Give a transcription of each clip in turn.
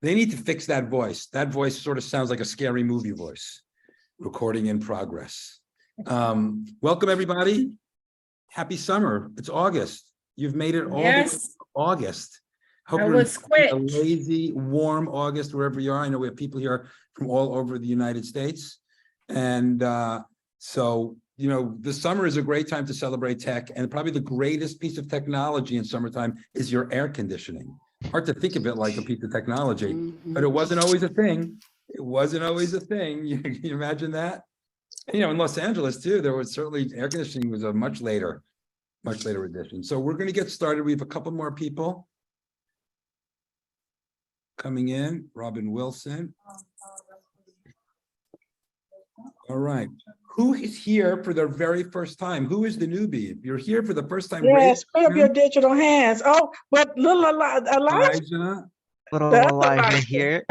They need to fix that voice. That voice sort of sounds like a scary movie voice. Recording in progress. Welcome, everybody. Happy summer. It's August. You've made it all the way to August. Hope That you're was enjoying quick. a lazy, warm August, wherever you are. I know we have people here from all over the United States. And so, you know, the summer is a great time to celebrate tech. And probably the greatest piece of technology in summertime is your air conditioning. Hard to think of it like a piece of technology, but it wasn't always a thing. It wasn't always a thing. Can you imagine that? And, you know, in Los Angeles too, there was certainly air conditioning was a much later addition. So we're going to get started. We have a couple more people coming in. Robin Wilson. All right. Who is here for their very first time? Who is the newbie? If you're here for the first time, Yes, put up your digital hands. Oh, but little Elijah. Elijah. Little That's Elijah Elijah. here.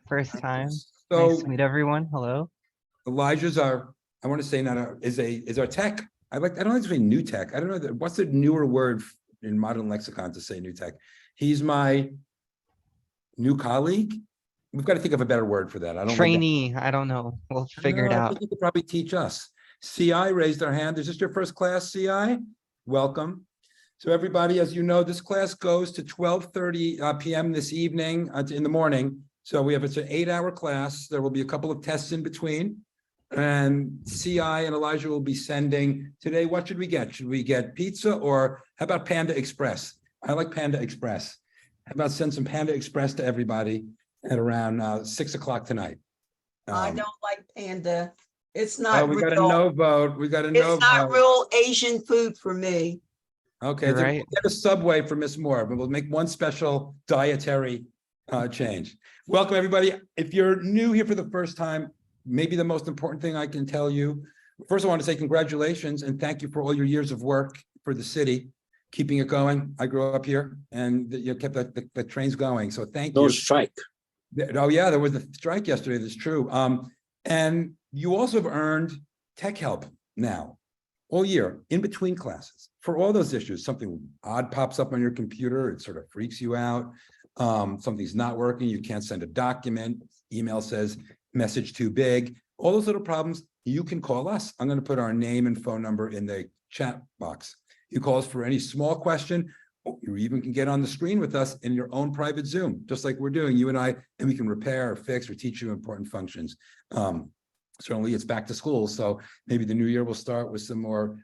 First time. So Nice to meet everyone. Hello. Elijah's our, I want to say not our, is our tech. I don't like to say new tech. I don't know what's the newer word in modern lexicon to say new tech. He's my new colleague. We've got to think of a better word for that. I don't Trainee. I don't know. We'll figure it I out. think you could probably teach us. CI raised their hand. Is this your first class, CI? Welcome. So everybody, as you know, this class goes to 12:30 p.m. this evening in the morning. So it's an 8-hour class. There will be a couple of tests in between. And CI and Elijah will be sending today. What should we get? Should we get pizza or how about Panda Express? I like Panda Express. How about send some Panda Express to everybody at around 6 o'clock tonight? I don't like Panda. It's not we got a real. no vote. We got a no It's not vote. real Asian food for me. Okay, You're so right. we'll get a Subway for Miss Moore, but we'll make one special dietary change. Welcome, everybody. If you're new here for the first time, maybe the most important thing I can tell you, first I want to say congratulations and thank you for all your years of work for the city, keeping it going. I grew up here and you kept the trains going, so thank you. No strike. Oh yeah, there was a strike yesterday, that's true. And you also have earned tech help now, all year, in between classes, for all those issues. Something odd pops up on your computer, it sort of freaks you out. Something's not working, you can't send a document, email says message too big, all those little problems, you can call us. I'm going to put our name and phone number in the chat box. You call us for any small question. You even can get on the screen with us in your own private Zoom, just like we're doing, you and I, and we can repair or fix or teach you important functions. Certainly it's back to school, so maybe the new year will start with some more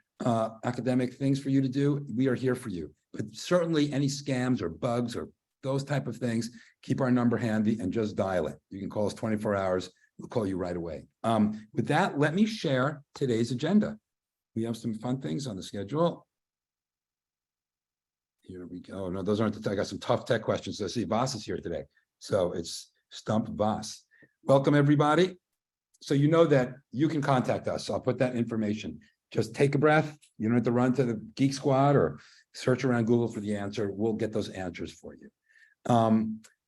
academic things for you to do. We are here for you, but certainly any scams or bugs or those type of things, keep our number handy and just dial it. You can call us 24 hours. We'll call you right away. With that, let me share today's agenda. We have some fun things on the schedule. Here we go. No, those aren't I got some tough tech questions. I see Voss is here today. So it's Stump Voss. Welcome, everybody. So you know that you can contact us. I'll put that information. Just take a breath. You don't have to run to the Geek Squad or search around Google for the answer. We'll get those answers for you.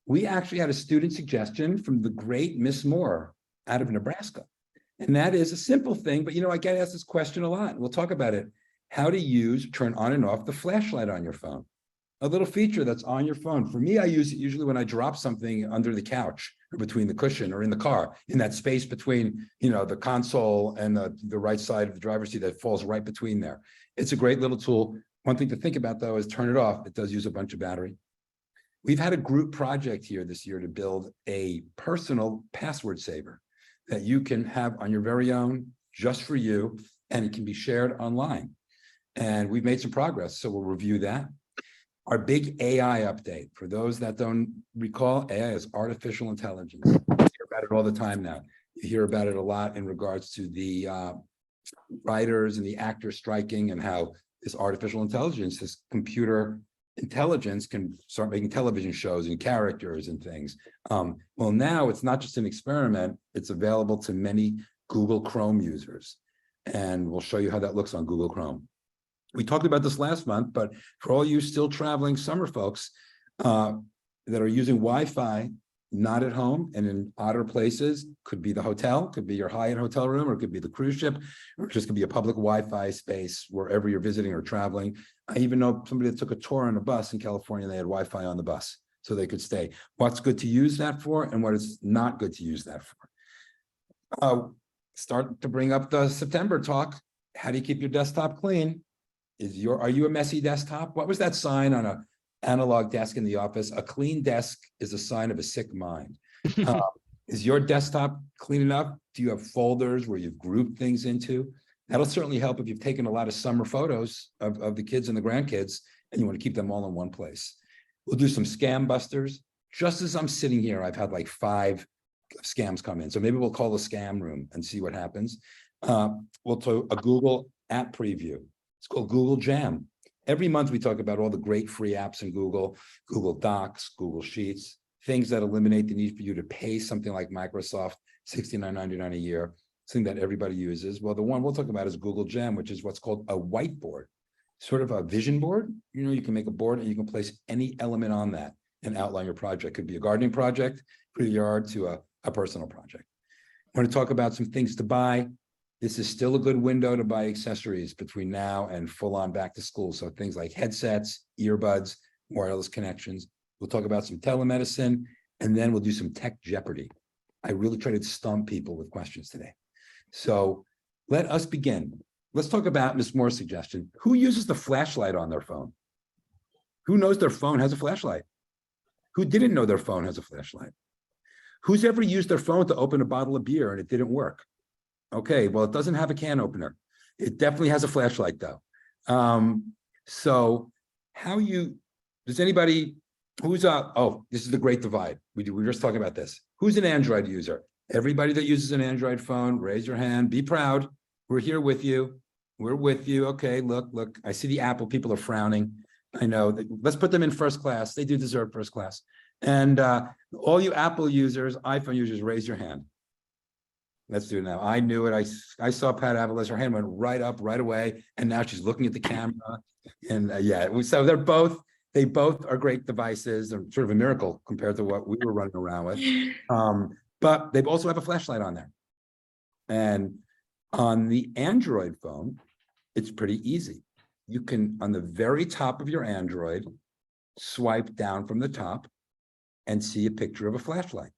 We actually had a student suggestion from the great Miss Moore out of Nebraska. And that is a simple thing, but you know, I get asked this question a lot. We'll talk about it. How to turn on and off the flashlight on your phone. A little feature that's on your phone. For me, I use it usually when I drop something under the couch or between the cushion or in the car, in that space between, you know, the console and the right side of the driver's seat that falls right between there. It's a great little tool. One thing to think about though is turn it off. It does use a bunch of battery. We've had a group project here this year to build a personal password saver that you can have on your very own, just for you, and it can be shared online. And we've made some progress, so we'll review that. Our big AI update, for those that don't recall, AI is artificial intelligence. You hear about it all the time now. You hear about it a lot in regards to the writers and the actors striking and how this artificial intelligence, this computer intelligence can start making television shows and characters and things. Well, now it's not just an experiment, it's available to many Google Chrome users. And we'll show you how that looks on Google Chrome. We talked about this last month, but for all you still traveling summer folks that are using Wi-Fi, not at home and in odder places, could be the hotel, could be your Hyatt hotel room, or it could be the cruise ship, or it just could be a public Wi-Fi space wherever you're visiting or traveling. I even know somebody that took a tour on a bus in California, they had Wi-Fi on the bus. so they could stay. What's good to use that for and what is not good to use that for. Start to bring up the September talk. How do you keep your desktop clean? Are you a messy desktop? What was that sign on a analog desk in the office? A clean desk is a sign of a sick mind. Is your desktop clean enough? Do you have folders where you've grouped things into? That'll certainly help if you've taken a lot of summer photos of the kids and the grandkids and you want to keep them all in one place. We'll do some scam busters. Just as I'm sitting here, I've had like 5 scams come in. So maybe we'll call the scam room and see what happens. We'll do a Google app preview. It's called Google Jam. Every month we talk about all the great free apps in Google, Google Docs, Google Sheets, things that eliminate the need for you to pay something like Microsoft $69.99 a year, something that everybody uses. Well, the one we'll talk about is Google Jam, which is what's called a whiteboard, sort of a vision board. You know, you can make a board and you can place any element on that and outline your project. Could be a gardening project, for your yard, to a personal project. I want to talk about some things to buy. This is still a good window to buy accessories between now and full on back to school. So things like headsets, earbuds, wireless connections. We'll talk about some telemedicine, and then we'll do some tech jeopardy. I really try to stump people with questions today. So let us begin. Let's talk about Ms. Moore's suggestion. Who uses the flashlight on their phone? Who knows their phone has a flashlight? Who didn't know their phone has a flashlight? Who's ever used their phone to open a bottle of beer and it didn't work? Okay, well, it doesn't have a can opener. It definitely has a flashlight though. So does anybody this is the great divide. We were just talking about this. Who's an Android user? Everybody that uses an Android phone, raise your hand, be proud. We're here with you. We're with you. Okay, look, I see the Apple people are frowning. I know, let's put them in first class. They do deserve first class. And all you Apple users, iPhone users, raise your hand. Let's do it now. I knew it. I saw Pat Avalos, her hand went right up right away. And now she's looking at the camera. And so they both are great devices. They're sort of a miracle compared to what we were running around with. But they also have a flashlight on there. And on the Android phone, it's pretty easy. You can, on the very top of your Android, swipe down from the top and see a picture of a flashlight.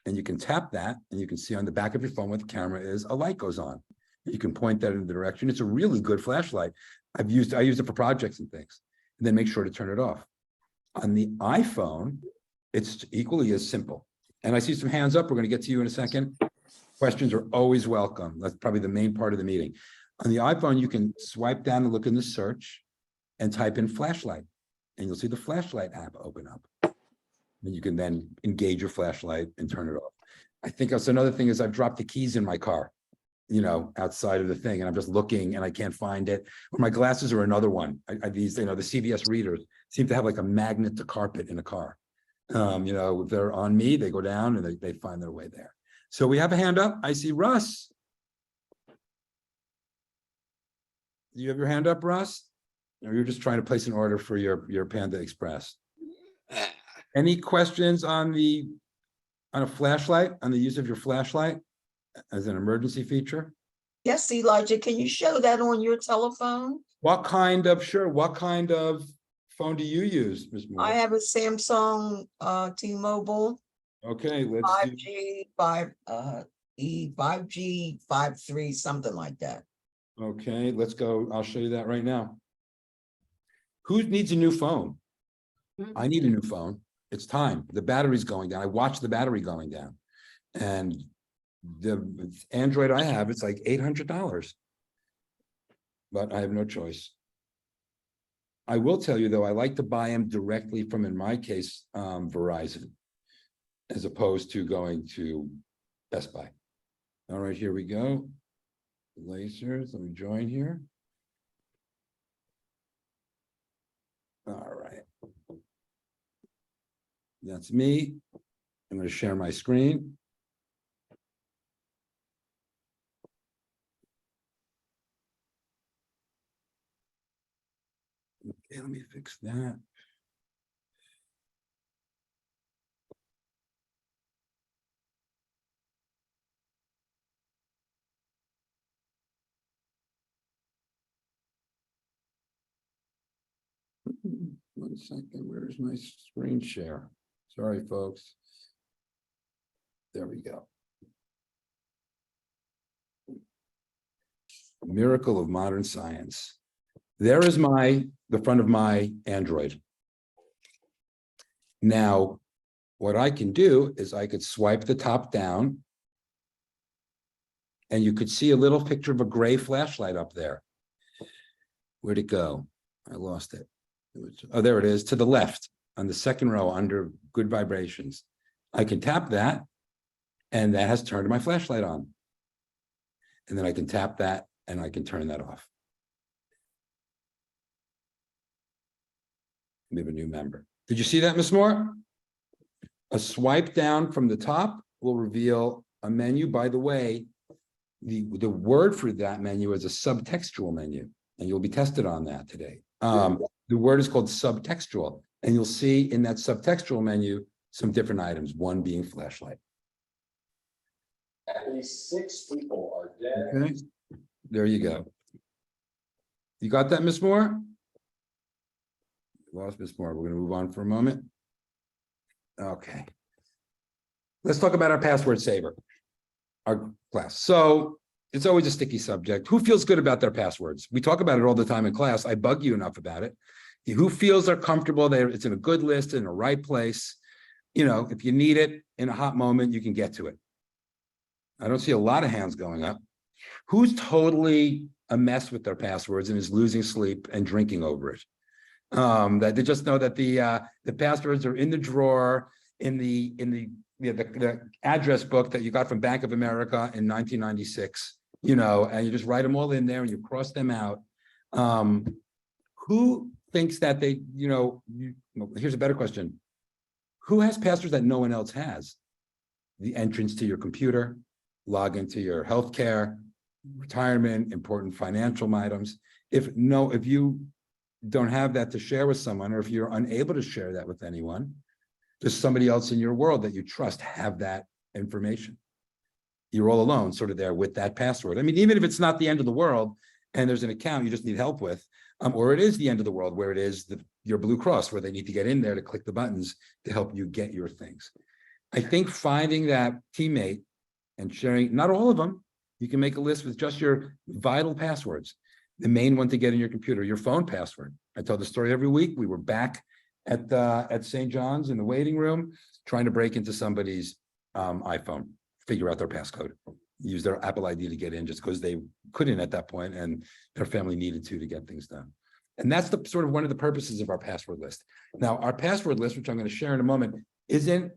And you can tap that and you can see on the back of your phone where the camera is, a light goes on. You can point that in the direction. It's a really good flashlight. I used it for projects and things, and then make sure to turn it off. On the iPhone, it's equally as simple. And I see some hands up. We're going to get to you in a second. Questions are always welcome. That's probably the main part of the meeting. On the iPhone, you can swipe down and look in the search and type in flashlight, and you'll see the flashlight app open up. And you can then engage your flashlight and turn it off. I think that's another thing is I've dropped the keys in my car, outside of the thing, and I'm just looking and I can't find it. Or my glasses are another one. These, the CVS readers seem to have like a magnet to carpet in a car. If they're on me, they go down and they find their way there. So we have a hand up. I see Russ. Do you have your hand up, Russ? Or you're just trying to place an order for your Panda Express? Any questions on a flashlight, on the use of your flashlight as an emergency feature? Yes, Elijah, can you show that on your telephone? What kind of phone do you use, Ms. Moore? I have a Samsung T-Mobile Okay, let's do 5G 5.3, something like that. Okay, let's go. I'll show you that right now. Who needs a new phone? I need a new phone. It's time. The battery's going down. I watched the battery going down. And the Android I have, it's like $800. But I have no choice. I will tell you though, I like to buy them directly from, in my case, Verizon, as opposed to going to Best Buy. All right, here we go. Lasers, let me join here. All right. That's me. I'm going to share my screen. Okay, let me fix that. 1 second, where's my screen share? Sorry, folks. There we go. Miracle of modern science. There is the front of my Android. Now, what I can do is I could swipe the top down. And you could see a little picture of a gray flashlight up there. Where'd it go? I lost it. Oh, there it is, to the left on the second row under good vibrations. I can tap that, and that has turned my flashlight on. And then I can tap that, and I can turn that off. We have a new member. Did you see that, Ms. Moore? A swipe down from the top will reveal a menu. By the way, the word for that menu is a subtextual menu, and you'll be tested on that today. The word is called subtextual, and you'll see in that subtextual menu some different items, one being flashlight. At least 6 people are dead. Okay, there you go. You got that, Ms. Moore? Lost Ms. Moore. We're going to move on for a moment. Okay. Let's talk about our password saver, our class. So it's always a sticky subject. Who feels good about their passwords? We talk about it all the time in class. I bug you enough about it. Who feels they're comfortable, it's in a good list, in the right place. You know, if you need it in a hot moment, you can get to it. I don't see a lot of hands going up. Who's totally a mess with their passwords and is losing sleep and drinking over it? That they just know that the passwords are in the drawer in the address book that you got from Bank of America in 1996, you know, and you just write them all in there and you cross them out. Who thinks that they, you know, here's a better question. Who has passwords that no one else has? The entrance to your computer, log into your healthcare, retirement, important financial items. If you don't have that to share with someone, or if you're unable to share that with anyone, does somebody else in your world that you trust have that information? You're all alone, sort of there with that password. I mean, even if it's not the end of the world and there's an account you just need help with, or it is the end of the world where it is your Blue Cross, where they need to get in there to click the buttons to help you get your things. I think finding that teammate and sharing, not all of them, you can make a list with just your vital passwords. The main one to get in your computer, your phone password. I tell the story every week. We were back at St. John's in the waiting room, trying to break into somebody's iPhone, figure out their passcode, use their Apple ID to get in just because they couldn't at that point and their family needed to get things done. And that's the sort of one of the purposes of our password list. Now, our password list, which I'm going to share in a moment, isn't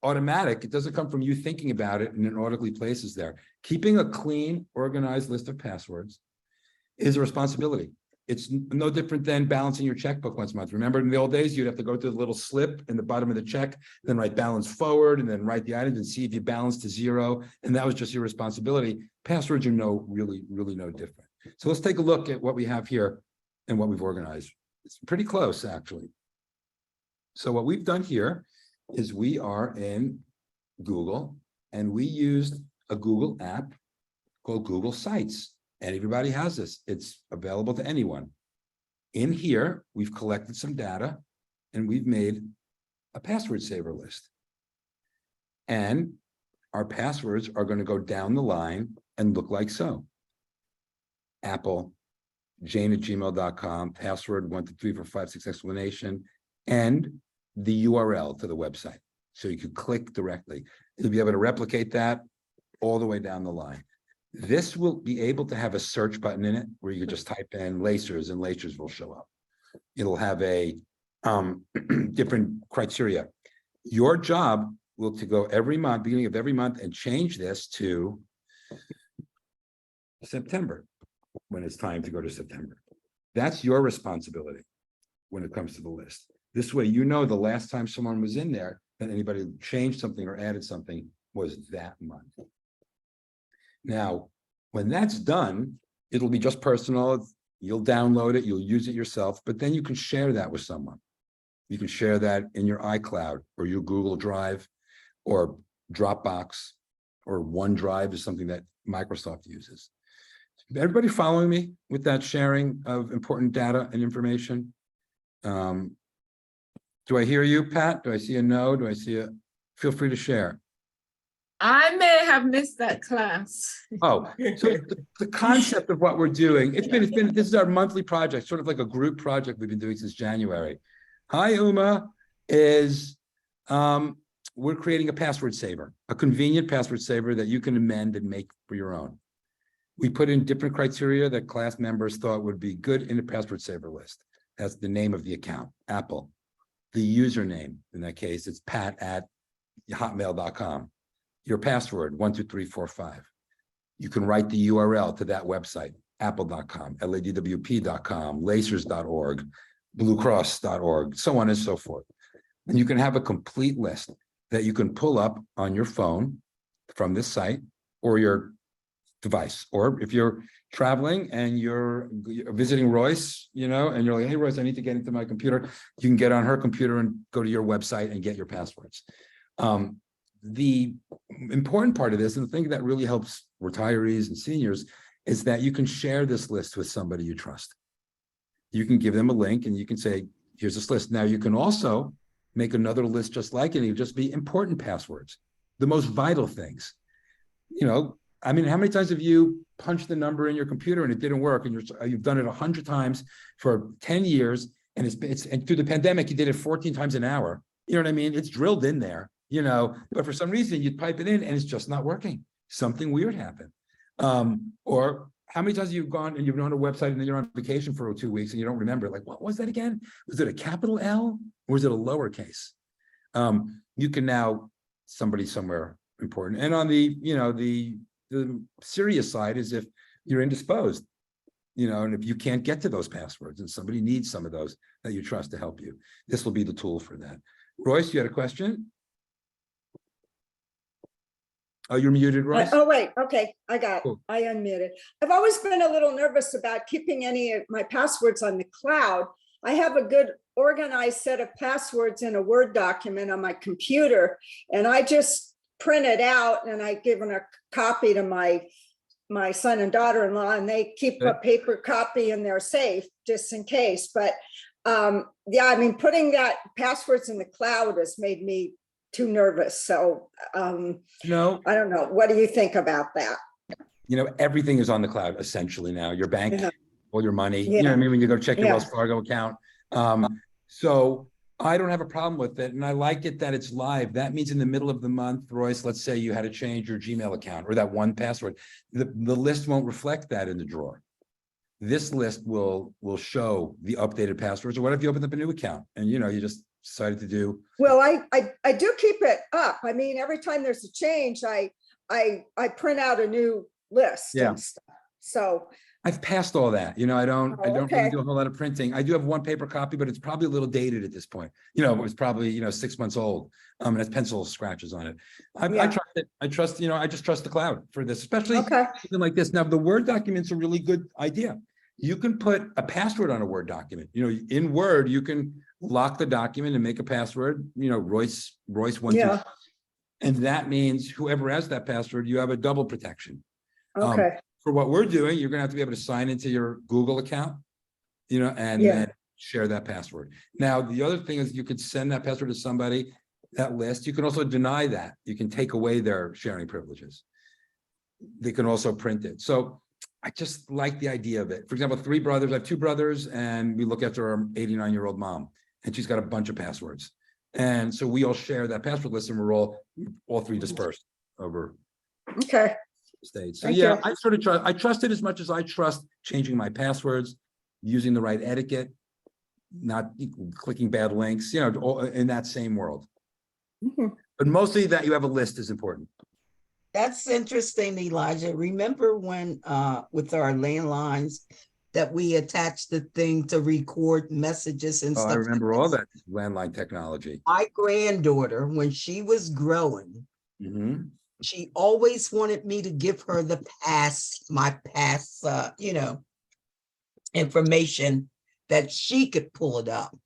automatic. It doesn't come from you thinking about it and it automatically places there. Keeping a clean, organized list of passwords is a responsibility. It's no different than balancing your checkbook once a month. Remember in the old days, you'd have to go to the little slip in the bottom of the check, then write balance forward and then write the items and see if you balance to zero. And that was just your responsibility. Passwords are really no different. So let's take a look at what we have here and what we've organized. It's pretty close, actually. So what we've done here is we are in Google and we used a Google app called Google Sites. And everybody has this. It's available to anyone. In here, we've collected some data and we've made a password saver list. And our passwords are going to go down the line and look like so. Apple, jane@gmail.com, password 1 2 3 4 5 6 explanation, and the URL to the website. So you could click directly. You'll be able to replicate that all the way down the line. This will be able to have a search button in it where you just type in lacers and lacers will show up. It'll have a different criteria. Your job will to go every month, beginning of every month, and change this to September when it's time to go to September. That's your responsibility when it comes to the list. This way, you know the last time someone was in there that anybody changed something or added something was that month. Now, when that's done, it'll be just personal. You'll download it, you'll use it yourself, but then you can share that with someone. You can share that in your iCloud or your Google Drive or Dropbox or OneDrive is something that Microsoft uses. Everybody following me with that sharing of important data and information? Do I hear you, Pat? Do I see a no? Do I see a, feel free to share. I may have missed that class. Oh, so the concept of what we're doing, this is our monthly project, sort of like a group project we've been doing since January. Hi, Uma, is we're creating a password saver, a convenient password saver that you can amend and make for your own. We put in different criteria that class members thought would be good in the password saver list. That's the name of the account, Apple. The username, in that case, it's pat@hotmail.com. Your password, 12345. You can write the URL to that website, apple.com, ladwp.com, lacers.org, bluecross.org, so on and so forth. And you can have a complete list that you can pull up on your phone from this site or your device. Or if you're traveling and you're visiting Royce, and you're like, hey, Royce, I need to get into my computer. You can get on her computer and go to your website and get your passwords. The important part of this, and the thing that really helps retirees and seniors, is that you can share this list with somebody you trust. You can give them a link and you can say, here's this list. Now you can also make another list just like it. It'll just be important passwords, the most vital things. I mean, how many times have you punched the number in your computer and it didn't work, and you've done it 100 times for 10 years, and and through the pandemic, you did it 14 times an hour. You know what I mean? It's drilled in there, but for some reason you type it in and it's just not working. Something weird happened. Or how many times have you gone and you've been on a website and then you're on vacation for 2 weeks and you don't remember, like, what was that again? Was it a capital L or was it a lowercase? You can now, somebody somewhere important. And on the serious side is if you're indisposed, and if you can't get to those passwords and somebody needs some of those that you trust to help you, this will be the tool for that. Royce, you had a question? Oh, you're muted, Royce? Oh, wait, okay, I got, Cool. I unmuted. I've always been a little nervous about keeping any of my passwords on the cloud. I have a good organized set of passwords in a Word document on my computer, and I just print it out and I give them a copy to my son and daughter-in-law, and they keep a paper copy in their safe just in case. But yeah, I mean, putting that passwords in the cloud has made me too nervous. So No, I don't know. What do you think about that? everything is on the cloud essentially now. Your bank, Yeah. all your money, Yeah. what I mean? When you go check your Yeah. Wells Fargo account. So I don't have a problem with it. And I like it that it's live. That means in the middle of the month, Royce, let's say you had to change your Gmail account or that one password. The list won't reflect that in the drawer. This list will show the updated passwords. Or what if you open up a new account and you just decided to do. Well, I do keep it up. I mean, every time there's a change, I print out a new list Yeah. and stuff. So I've passed all that. I don't okay. really do a whole lot of printing. I do have one paper copy, but it's probably a little dated at this point. It was probably, 6 months old. And it has pencil scratches on it. I Yeah. trust it. I trust, I just trust the cloud for this, especially Okay. something like this. Now, the Word document's a really good idea. You can put a password on a Word document. In Word, you can lock the document and make a password, Royce 1, 2. Yeah. And that means whoever has that password, you have a double protection. Okay. For what we're doing, you're gonna have to be able to sign into your Google account, and Yeah. then share that password. Now, the other thing is you could send that password to somebody, that list. You can also deny that. You can take away their sharing privileges. They can also print it. So I just like the idea of it. For example, I have 2 brothers, and we look after our 89-year-old mom, and she's got a bunch of passwords. And so we all share that password list, and we're all 3 dispersed over Okay. States. So Thank yeah, you. I trust it as much as I trust changing my passwords, using the right etiquette, not clicking bad links, all in that same world. Mhm. But mostly that you have a list is important. That's interesting, Elijah. Remember when with our landlines that we attached the thing to record messages and Oh, stuff? I remember all that landline technology. My granddaughter, when she was growing, Mhm. she always wanted me to give her my past, information that she could pull it up.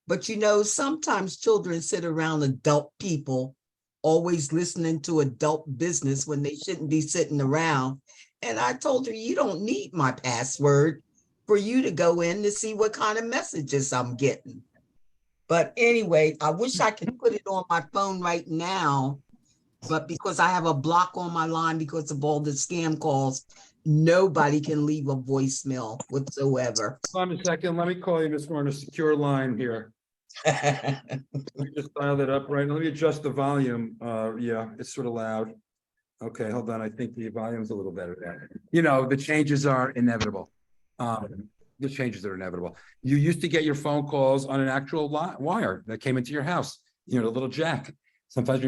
But sometimes children sit around adult people, always listening to adult business when they shouldn't be sitting around. And I told her, you don't need my password for you to go in to see what kind of messages I'm getting. But anyway, I wish I could put it on my phone right now. But because I have a block on my line because of all the scam calls, nobody can leave a voicemail whatsoever. Hold on a second, let me call you, Miss Warren, a secure line here. Let me just dial that up right, let me adjust the volume, yeah, it's sort of loud. Okay, hold on, I think the volume's a little better there. You know, the changes are inevitable. The changes are inevitable. You used to get your phone calls on an actual wire that came into your house, you know, the little jack. Sometimes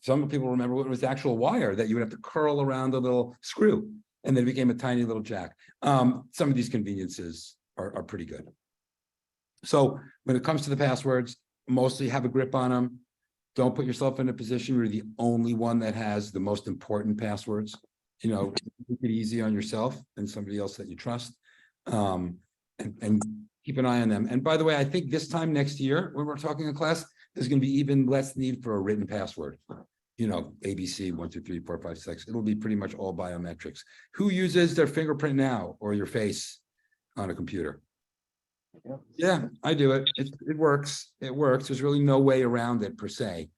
some people remember what was the actual wire that you would have to curl around a little screw, and then it became a tiny little jack. Some of these conveniences are pretty good. So when it comes to the passwords, mostly have a grip on them. Don't put yourself in a position where you're the only one that has the most important passwords. You know, make it easy on yourself and somebody else that you trust. And keep an eye on them. And by the way, I think this time next year, when we're talking in class, there's going to be even less need for a written password. You know, ABC 1, 2, 3, 4, 5, 6. It'll be pretty much all biometrics. Who uses their fingerprint now or your face on a computer? Yeah, I do it. It works. It works. There's really no way around it per se.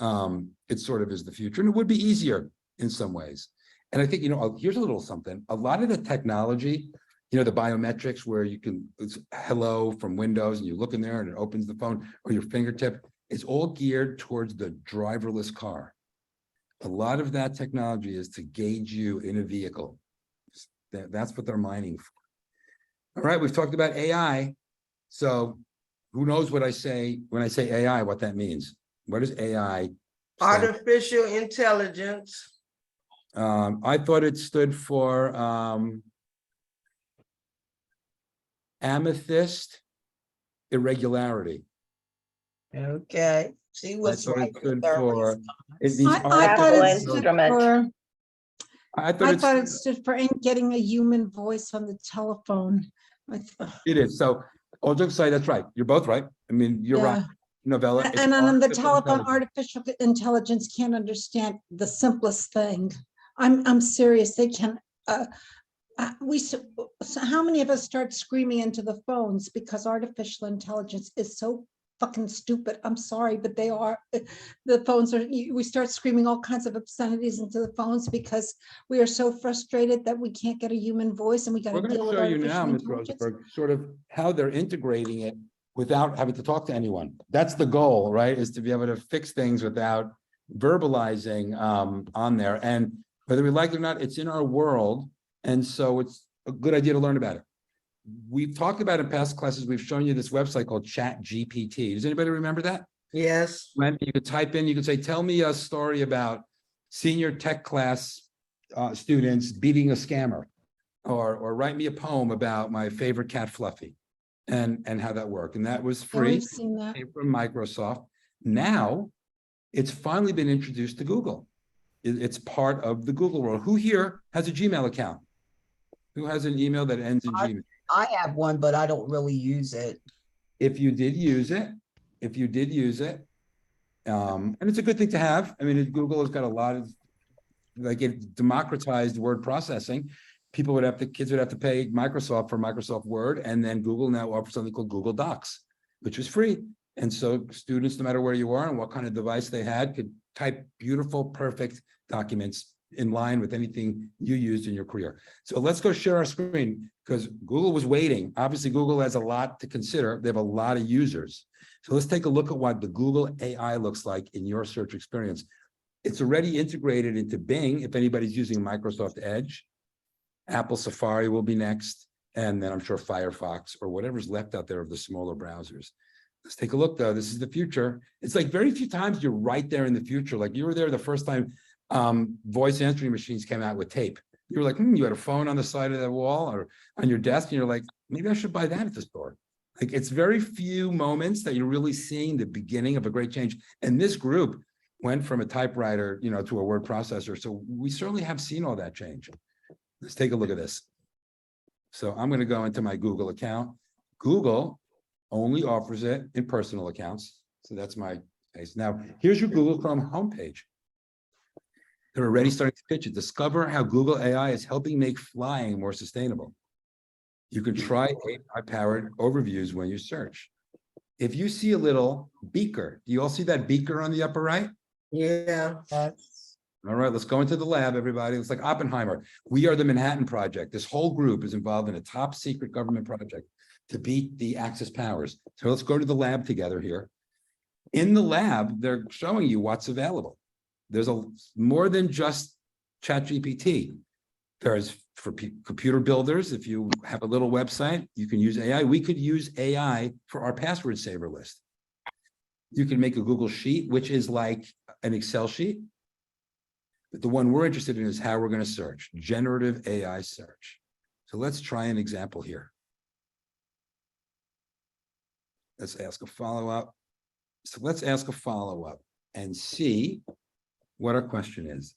It sort of is the future, and it would be easier in some ways. And I think, you know, here's a little something. A lot of the technology, you know, the biometrics where you can, it's hello from Windows and you look in there and it opens the phone or your fingertip, it's all geared towards the driverless car. A lot of that technology is to gauge you in a vehicle. That's what they're mining for. All right, we've talked about AI. So who knows what I say when I say AI, what that means? What is AI? Artificial intelligence. I thought it stood for amethyst irregularity. Okay, she I was thought right. it stood the third for. time. These I artificial thought it intelligence- stood for, I I thought it it's, stood for getting a human voice on the telephone. it is. So, all jokes aside, that's right. You're both right. I mean, you're right, Yeah. Novella. it's And on the artificial telephone, intelligence. artificial intelligence can't understand the simplest thing. I'm serious. They can, so how many of us start screaming into the phones because artificial intelligence is so fucking stupid? I'm sorry, but they are. The phones are, we start screaming all kinds of obscenities into the phones because we are so frustrated that we can't get a human voice and we got We're to going deal to with show you now, artificial Ms. intelligence. Rosenberg, sort of how they're integrating it without having to talk to anyone. That's the goal, right? Is to be able to fix things without verbalizing on there. And whether we like it or not, it's in our world. And so it's a good idea to learn about it. We've talked about in past classes, we've shown you this website called ChatGPT. Does anybody remember that? Yes. When you could type in, you could say, tell me a story about senior tech class students beating a scammer, or write me a poem about my favorite cat Fluffy, and how that worked. And that was Yeah, free. we've seen that. Came from Microsoft. Now it's finally been introduced to Google. It's part of the Google world. Who here has a Gmail account? Who has an email that ends in Gmail? I have one, but I don't really use it. If you did use it, and it's a good thing to have. I mean, Google has got a lot of, like, it democratized word processing. Kids would have to pay Microsoft for Microsoft Word, and then Google now offers something called Google Docs, which is free. And so students, no matter where you are and what kind of device they had, could type beautiful, perfect documents in line with anything you used in your career. So let's go share our screen, because Google was waiting. Obviously, Google has a lot to consider. They have a lot of users. So let's take a look at what the Google AI looks like in your search experience. It's already integrated into Bing, if anybody's using Microsoft Edge. Apple Safari will be next, and then I'm sure Firefox or whatever's left out there of the smaller browsers. Let's take a look, though. This is the future. It's like very few times you're right there in the future. Like you were there the first time voice answering machines came out with tape. You were like, you had a phone on the side of the wall or on your desk, and you're like, maybe I should buy that at the store. Like, it's very few moments that you're really seeing the beginning of a great change. And this group went from a typewriter, you know, to a word processor. So we certainly have seen all that change. Let's take a look at this. So I'm going to go into my Google account. Google only offers it in personal accounts. So that's my case. Now, here's your Google Chrome homepage. They're already starting to pitch it. Discover how Google AI is helping make flying more sustainable. You can try AI-powered overviews when you search. if you see a little beaker, do you all see that beaker on the upper right? Yeah. All right, let's go into the lab, everybody. It's like Oppenheimer. We are the Manhattan Project. This whole group is involved in a top secret government project to beat the Axis powers. So let's go to the lab together here. In the lab, they're showing you what's available. There's more than just ChatGPT. There's for computer builders, if you have a little website, you can use AI. We could use AI for our password saver list. You can make a Google Sheet, which is like an Excel sheet. But the one we're interested in is how we're going to search, generative AI search. So let's try an example here. Let's ask a follow-up. So let's ask a follow-up and see what our question is.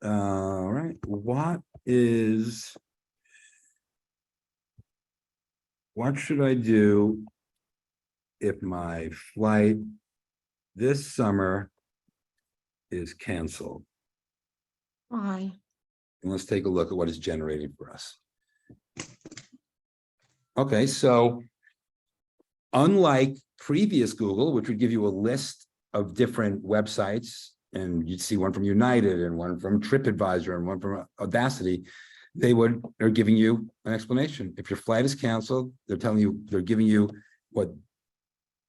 All right, what should I do if my flight this summer is canceled? Why? And let's take a look at what it's generating for us. Okay, so unlike previous Google, which would give you a list of different websites, and you'd see one from United and one from TripAdvisor and one from Audacity, they're giving you an explanation. If your flight is canceled, they're giving you what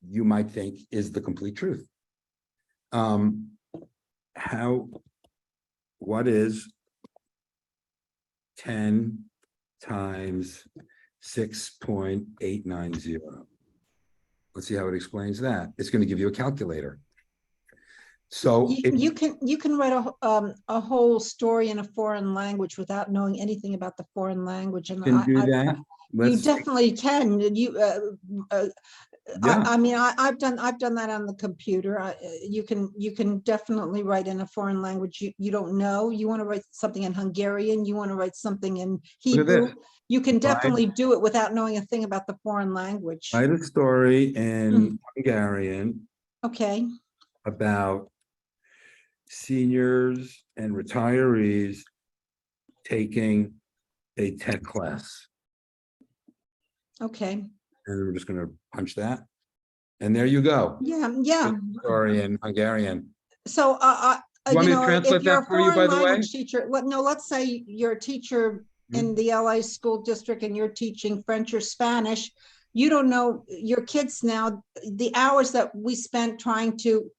you might think is the complete truth. What is 10 times 6.890? Let's see how it explains that. It's going to give you a calculator. So You can write a whole story in a foreign language without knowing anything about the foreign language, and can do that. you definitely can. Yeah. I mean, I've done that on the computer. You can definitely write in a foreign language you don't know. You want to write something in Hungarian, you want to write something in Hebrew. You can definitely do it without knowing a thing about the foreign language. Write a story in Hungarian Okay. about seniors and retirees taking a tech class. Okay. And we're just going to punch that. And there you go. Yeah. Story in Hungarian. So, You want me to if translate you're that a for you, by foreign the way? language teacher, let's say you're a teacher in the LA school district and you're teaching French or Spanish. You don't know your kids now, the hours that we spent trying to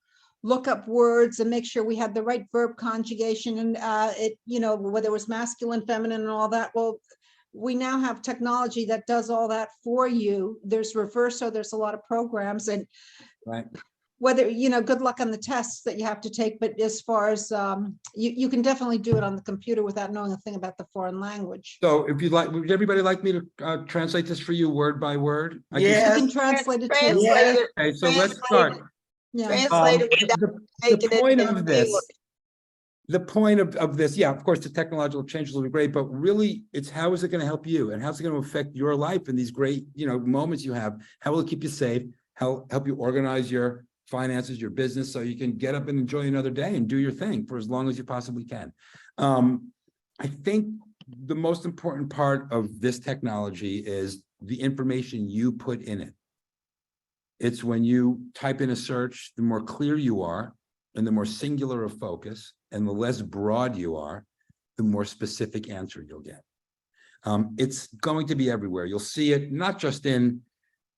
look up words and make sure we had the right verb conjugation and whether it was masculine, feminine and all that. Well, we now have technology that does all that for you. There's Reverso, there's a lot of programs, and Right. whether, good luck on the tests that you have to take, but as far as you can definitely do it on the computer without knowing a thing about the foreign language. So if you'd like, would everybody like me to translate this for you word by word? I can- You Yes. can translate it too. Yes. Okay, so let's start. Yeah. The point of this, the point of this, yeah, of course, the technological changes will be great, but really it's how is it going to help you and how's it going to affect your life in these great, moments you have? How will it keep you safe? How help you organize your finances, your business, so you can get up and enjoy another day and do your thing for as long as you possibly can. I think the most important part of this technology is the information you put in it. It's when you type in a search, the more clear you are and the more singular of focus and the less broad you are, the more specific answer you'll get. It's going to be everywhere. You'll see it not just in,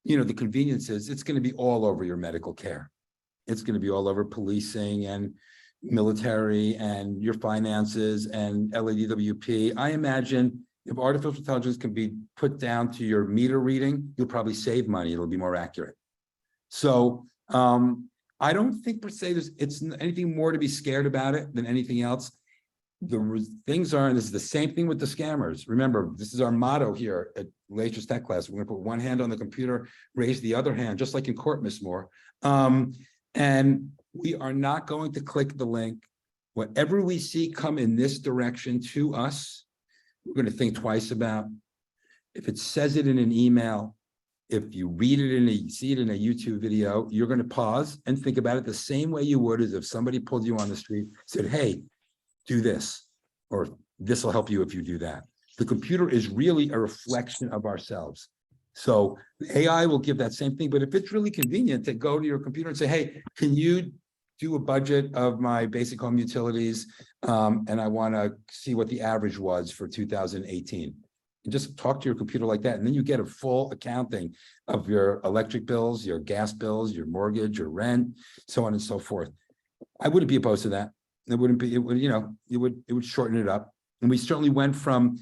the conveniences, it's going to be all over your medical care. It's going to be all over policing and military and your finances and LADWP. I imagine if artificial intelligence can be put down to your meter reading, you'll probably save money. It'll be more accurate. So I don't think per se it's anything more to be scared about it than anything else. The things are, and this is the same thing with the scammers. Remember, this is our motto here at Latest Tech Class. We're going to put one hand on the computer, raise the other hand, just like in court, Miss Moore. And we are not going to click the link. Whatever we see come in this direction to us, we're going to think twice about. If it says it in an email, if you read it see it in a YouTube video, you're going to pause and think about it the same way you would as if somebody pulled you on the street, said, hey, do this, or this will help you if you do that. The computer is really a reflection of ourselves. So AI will give that same thing, but if it's really convenient to go to your computer and say, hey, can you do a budget of my basic home utilities? And I want to see what the average was for 2018. And just talk to your computer like that. And then you get a full accounting of your electric bills, your gas bills, your mortgage, your rent, so on and so forth. I wouldn't be opposed to that. It wouldn't be, it would, you know, it would shorten it up. And we certainly went from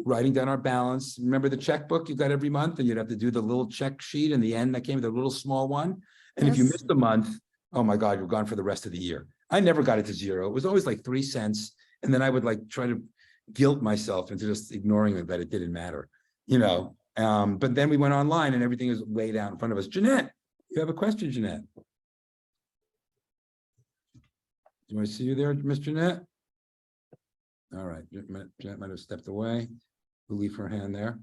writing down our balance. Remember the checkbook you got every month, and you'd have to do the little check sheet in the end that came with a little small one. And if you Yes. missed a month, oh my God, you're gone for the rest of the year. I never got it to zero. It was always like 3 cents. And then I would like try to guilt myself into just ignoring it, that it didn't matter, you know. But then we went online and everything is laid out in front of us. Jeanette, you have a question, Jeanette? Do I see you there, Miss Jeanette? All right, Jeanette might have stepped away. We'll leave her hand there.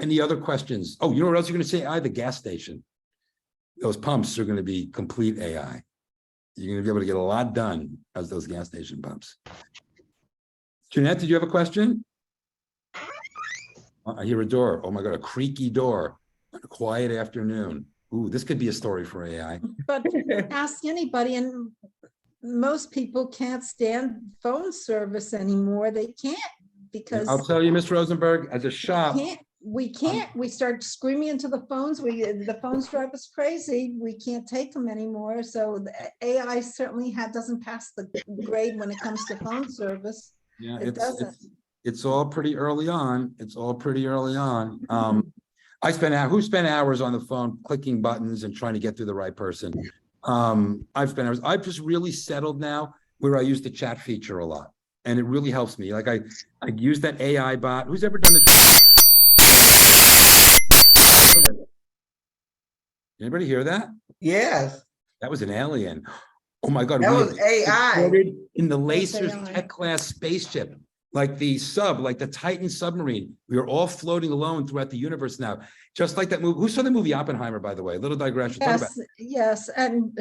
Any other questions? Oh, you know what else you're going to say? The gas station. Those pumps are going to be complete AI. You're going to be able to get a lot done as those gas station pumps. Jeanette, did you have a question? I hear a door. Oh my God, a creaky door on a quiet afternoon. Ooh, this could be a story for AI. But ask anybody, and most people can't stand phone service anymore. They can't, because I'll tell you, Ms. Rosenberg, as a shop, we can't, we start screaming into the phones. The phones drive us crazy. We can't take them anymore. So the AI certainly doesn't pass the grade when it comes to phone service. yeah, It doesn't. it's all pretty early on. It's all pretty early on. Who spent hours on the phone clicking buttons and trying to get through the right person? I've spent hours. I've just really settled now where I use the chat feature a lot, and it really helps me. Like I use that AI bot. Who's ever done the? Anybody hear that? Yes, That was an alien. Oh my God. that we was AI. recorded in the That's Lacers AI. Tech class spaceship, like the Titan submarine. We are all floating alone throughout the universe now. Just like that movie. Who saw the movie Oppenheimer, by the way? Little digression. Talk about Yes, and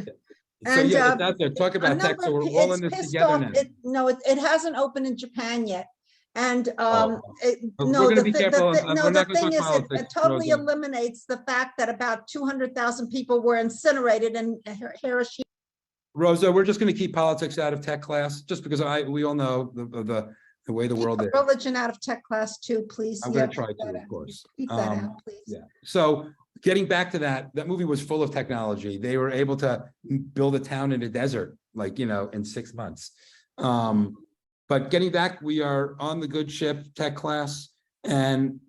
So And, yeah, it's out there. Talk a about tech. number So of we're pe- all it's in this pissed together off. now. It hasn't opened in Japan yet. And Oh. We're no, gonna be careful. We're the not gonna thing talk is, politics, it totally Rosa. eliminates the fact that about 200,000 people were incinerated in Hiroshima. Rosa, we're just going to keep politics out of tech class, just because we all know the way the world is. Keep religion out of tech class too, please. I'm Yeah, going to try keep to, that of out. course. Keep that out, please. Yeah. So getting back to that movie was full of technology. They were able to build a town in a desert, like, you know, in 6 months. But getting back, we are on the good ship, tech class, and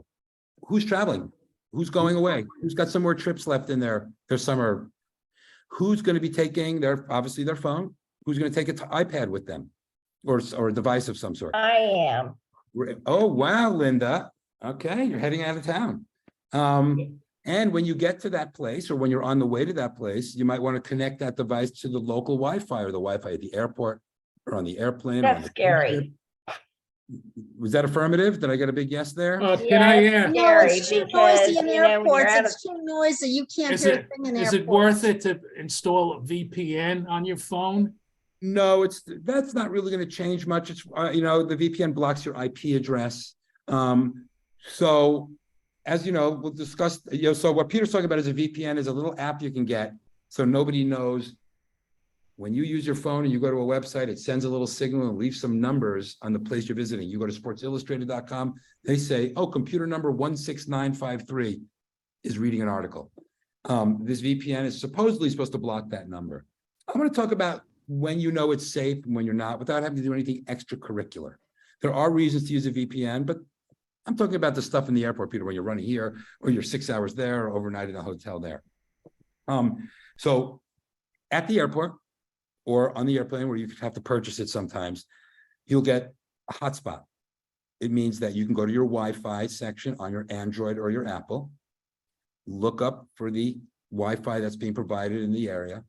who's traveling? Who's going away? Who's got some more trips left in their summer? Who's going to be taking obviously their phone? Who's going to take an iPad with them, or a device of some sort? I am. Oh, wow, Linda. Okay, you're heading out of town. And when you get to that place, or when you're on the way to that place, you might want to connect that device to the local Wi-Fi, or the Wi-Fi at the airport, or on the airplane. or on That's the scary. Was that affirmative? Did I get a big yes there? Can I Yeah, ask, it's No, scary it's too because, noisy in you know, when you're airports. out of, It's too noisy. You can't is hear a it, thing in is it airports. worth it to install a VPN on your phone? No, that's not really going to change much. It's you know, the VPN blocks your IP address. So as you know, we'll discuss, you know, so what Peter's talking about is a VPN is a little app you can get, so nobody knows. When you use your phone and you go to a website, it sends a little signal and leaves some numbers on the place you're visiting. You go to sportsillustrated.com, they say, oh, computer number 16953 is reading an article. This VPN is supposedly supposed to block that number. I'm going to talk about when you know it's safe and when you're not, without having to do anything extracurricular. There are reasons to use a VPN, but I'm talking about the stuff in the airport, Peter, when you're running here, or you're 6 hours there, or overnight in a hotel there. So at the airport, or on the airplane, where you have to purchase it sometimes, you'll get a hotspot. It means that you can go to your Wi-Fi section on your Android or your Apple, look up for the Wi-Fi that's being provided in the area,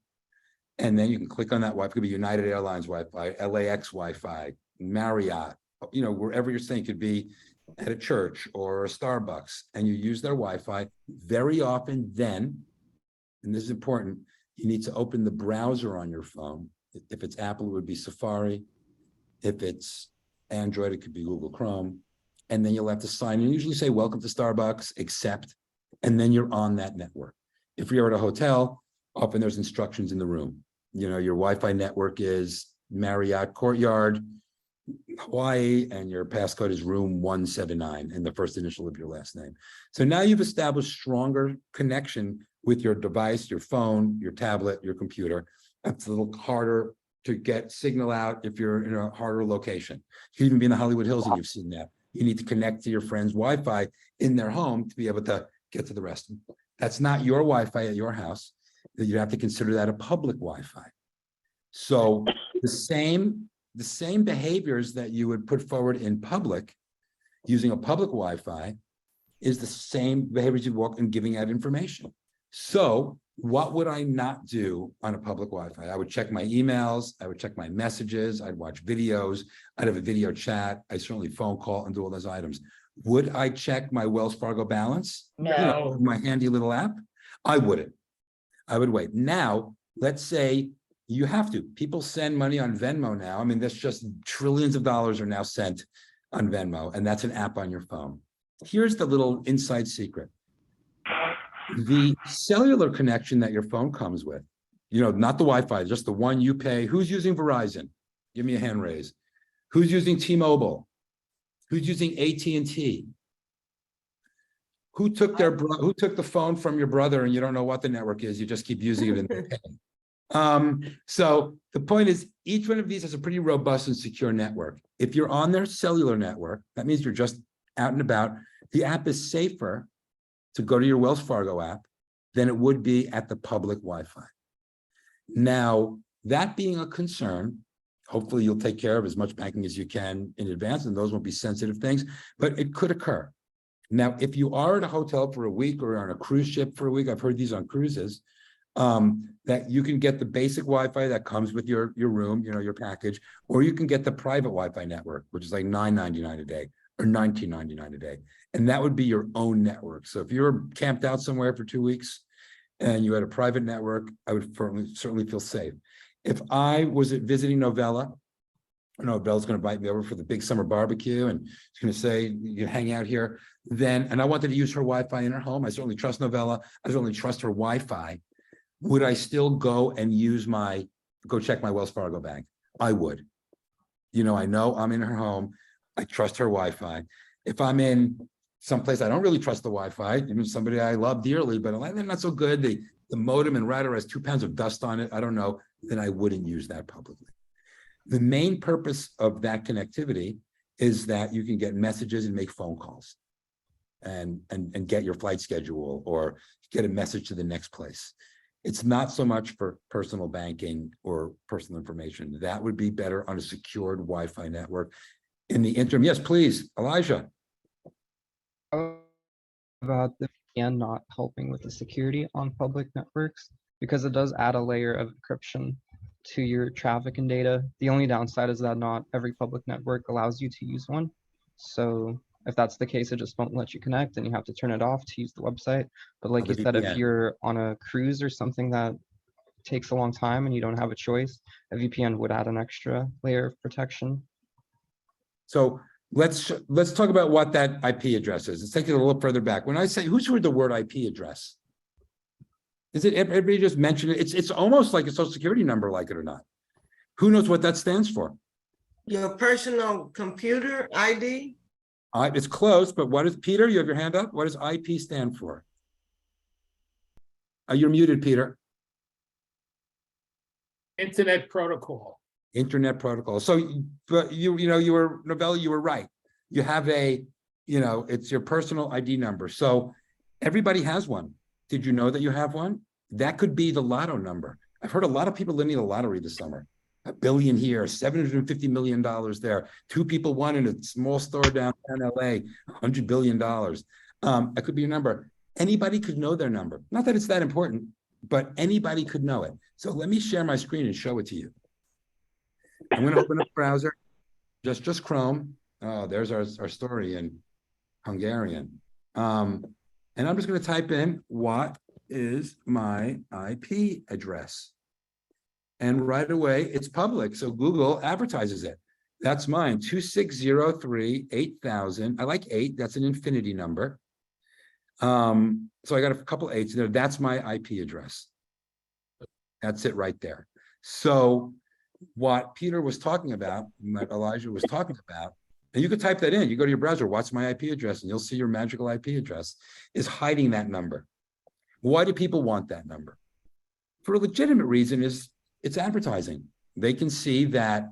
and then you can click on that Wi-Fi. It could be United Airlines Wi-Fi, LAX Wi-Fi, Marriott, you know, wherever you're staying. Could be at a church or a Starbucks, and you use their Wi-Fi. Very often then, and this is important, you need to open the browser on your phone. If it's Apple, it would be Safari. If it's Android, it could be Google Chrome. And then you'll have to sign in, usually say, welcome to Starbucks, accept. and then you're on that network. If you're at a hotel, often there's instructions in the room. You know, your Wi-Fi network is Marriott Courtyard, Hawaii, and your passcode is room 179 and the first initial of your last name. So now you've established stronger connection with your device, your phone, your tablet, your computer. It's a little harder to get signal out if you're in a harder location. You can even be in the Hollywood Hills and you've seen that. You need to connect to your friend's Wi-Fi in their home to be able to get to the rest. That's not your Wi-Fi at your house. You have to consider that a public Wi-Fi. So the same behaviors that you would put forward in public using a public Wi-Fi is the same behaviors you walk in giving out information. So what would I not do on a public Wi-Fi? I would check my emails, I would check my messages, I'd watch videos, I'd have a video chat, I certainly phone call and do all those items. Would I check my Wells Fargo balance? No. My handy little app? I wouldn't. I would wait. Now, let's say you have to. People send money on Venmo now. I mean, that's just trillions of dollars are now sent on Venmo, and that's an app on your phone. Here's the little inside secret. The cellular connection that your phone comes with, you know, not the Wi-Fi, just the one you pay. Who's using Verizon? Give me a hand raise. Who's using T-Mobile? Who's using AT&T? Who took the phone from your brother and you don't know what the network is, you just keep using it in the pay. So the point is, each one of these has a pretty robust and secure network. If you're on their cellular network, that means you're just out and about. The app is safer to go to your Wells Fargo app than it would be at the public Wi-Fi. Now, that being a concern, hopefully you'll take care of as much banking as you can in advance, and those won't be sensitive things, but it could occur. Now, if you are at a hotel for a week or on a cruise ship for a week, I've heard these on cruises, that you can get the basic Wi-Fi that comes with your room, you know, your package, or you can get the private Wi-Fi network, which is like $9.99 a day or $19.99 a day. And that would be your own network. So if you're camped out somewhere for 2 weeks and you had a private network, I would certainly feel safe. If I was visiting Novella, Novella's going to invite me over for the big summer barbecue and she's going to say, you hang out here, then, and I wanted to use her Wi-Fi in her home. I certainly trust Novella. I certainly trust her Wi-Fi. Would I still go and go check my Wells Fargo bank? I would. You know I'm in her home. I trust her Wi-Fi. If I'm in someplace I don't really trust the Wi-Fi, even somebody I love dearly, but they're not so good, the modem and router has 2 pounds of dust on it, I don't know, then I wouldn't use that publicly. The main purpose of that connectivity is that you can get messages and make phone calls and get your flight schedule or get a message to the next place. It's not so much for personal banking or personal information. That would be better on a secured Wi-Fi network. In the interim, yes, please, Elijah. About the VPN not helping with the security on public networks, because it does add a layer of encryption to your traffic and data. The only downside is that not every public network allows you to use one. So if that's the case, it just won't let you connect and you have to turn it off to use the website. But like you said, if you're on a cruise or something that takes a long time and you don't have a choice, a VPN would add an extra layer of protection. So let's talk about what that IP address is. Let's take it a little further back. When I say, who's heard the word IP address? Is it everybody just mentioned it? It's almost like a social security number, like it or not. Who knows what that stands for? Your personal computer ID? It's close, but what is, Peter, you have your hand up? What does IP stand for? You're muted, Peter. Internet protocol. Internet protocol. So, but you were, Novella, you were right. You have it's your personal ID number. So everybody has one. Did you know that you have one? That could be the lotto number. I've heard a lot of people living the lottery this summer. $1 billion here, $750 million there. 2 people won in a small store downtown LA, $100 billion. That could be your number. Anybody could know their number. Not that it's that important, but anybody could know it. So let me share my screen and show it to you. I'm going to open up the browser, just Chrome. Oh, there's our story in Hungarian. And I'm just going to type in, what is my IP address? And right away, it's public. So Google advertises it. That's mine, 2603-8000. I like 8, that's an infinity number. So I got a couple eights in there. That's my IP address. That's it right there. So what Peter was talking about, what Elijah was talking about, and you could type that in. You go to your browser, what's my IP address, and you'll see your magical IP address is hiding that number. Why do people want that number? For a legitimate reason is it's advertising. They can see that,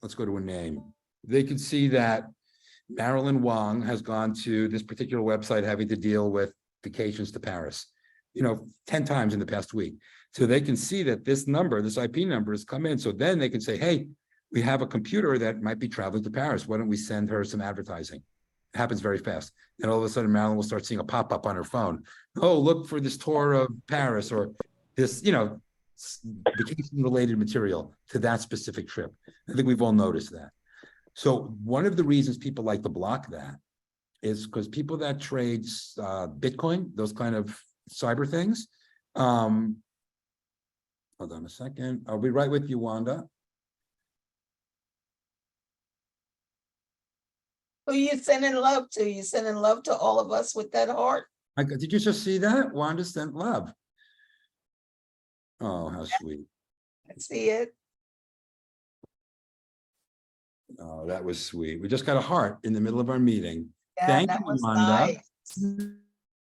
let's go to a name. They can see that Marilyn Wong has gone to this particular website having to deal with vacations to Paris, 10 times in the past week. So they can see that this number, this IP number has come in. So then they can say, hey, we have a computer that might be traveling to Paris. Why don't we send her some advertising? It happens very fast. And all of a sudden, Marilyn will start seeing a pop-up on her phone. Oh, look for this tour of Paris or this, vacation-related material to that specific trip. I think we've all noticed that. So one of the reasons people like to block that is because people that trade Bitcoin, those kind of cyber things. Hold on a second. I'll be right with you, Wanda. Who you sending love to? You sending love to all of us with that heart? Did you just see that? Wanda sent love. Oh, how sweet. I see it. Oh, that was sweet. We just got a heart in the middle of our meeting. Yeah, Thank that you, was Wanda. nice.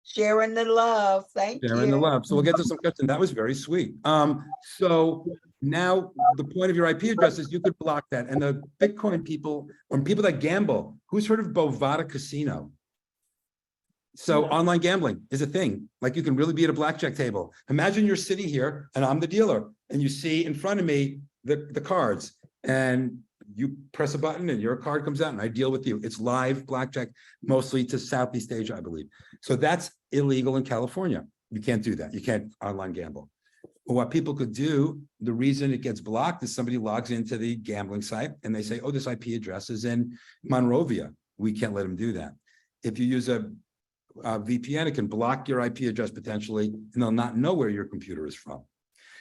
Sharing the love. Thank Sharing the you. love. So we'll get to some questions. That was very sweet. So now the point of your IP address is you could block that. And the Bitcoin people, or people that gamble, who's heard of Bovada Casino? So online gambling is a thing. Like you can really be at a blackjack table. Imagine you're sitting here and I'm the dealer and you see in front of me the cards and you press a button and your card comes out and I deal with you. It's live blackjack, mostly to Southeast Asia, I believe. So that's illegal in California. You can't do that. You can't online gamble. But what people could do, the reason it gets blocked is somebody logs into the gambling site and they say, oh, this IP address is in Monrovia. We can't let them do that. If you use a VPN, it can block your IP address potentially, and they'll not know where your computer is from.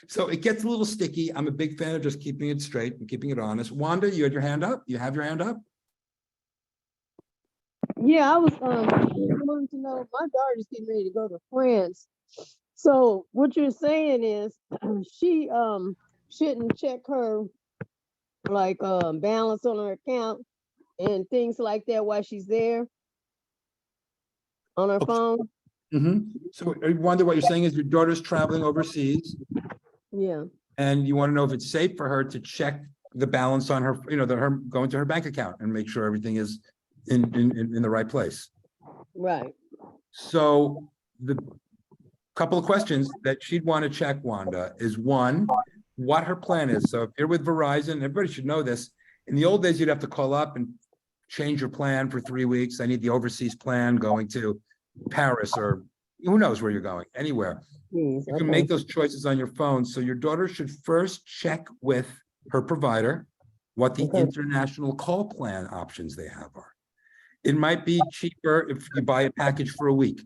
So it gets a little sticky. I'm a big fan of just keeping it straight and keeping it honest. Wanda, you had your hand up? You have your hand up? Yeah, I was wanting to know, my daughter's getting ready to go to France. So what you're saying is she shouldn't check her like balance on her account and things like that while she's there on her phone. So I wonder what you're saying is your daughter's traveling overseas. Yeah. And you want to know if it's safe for her to check the balance on her, her going to her bank account and make sure everything is in the right place. Right. So the couple of questions that she'd want to check, Wanda, is one, what her plan is. So if you're with Verizon, everybody should know this. In the old days, you'd have to call up and change your plan for 3 weeks. I need the overseas plan going to Paris or who knows where you're going, anywhere. You can make those choices on your phone. So your daughter should first check with her provider what the international call plan options they have are. It might be cheaper if you buy a package for a week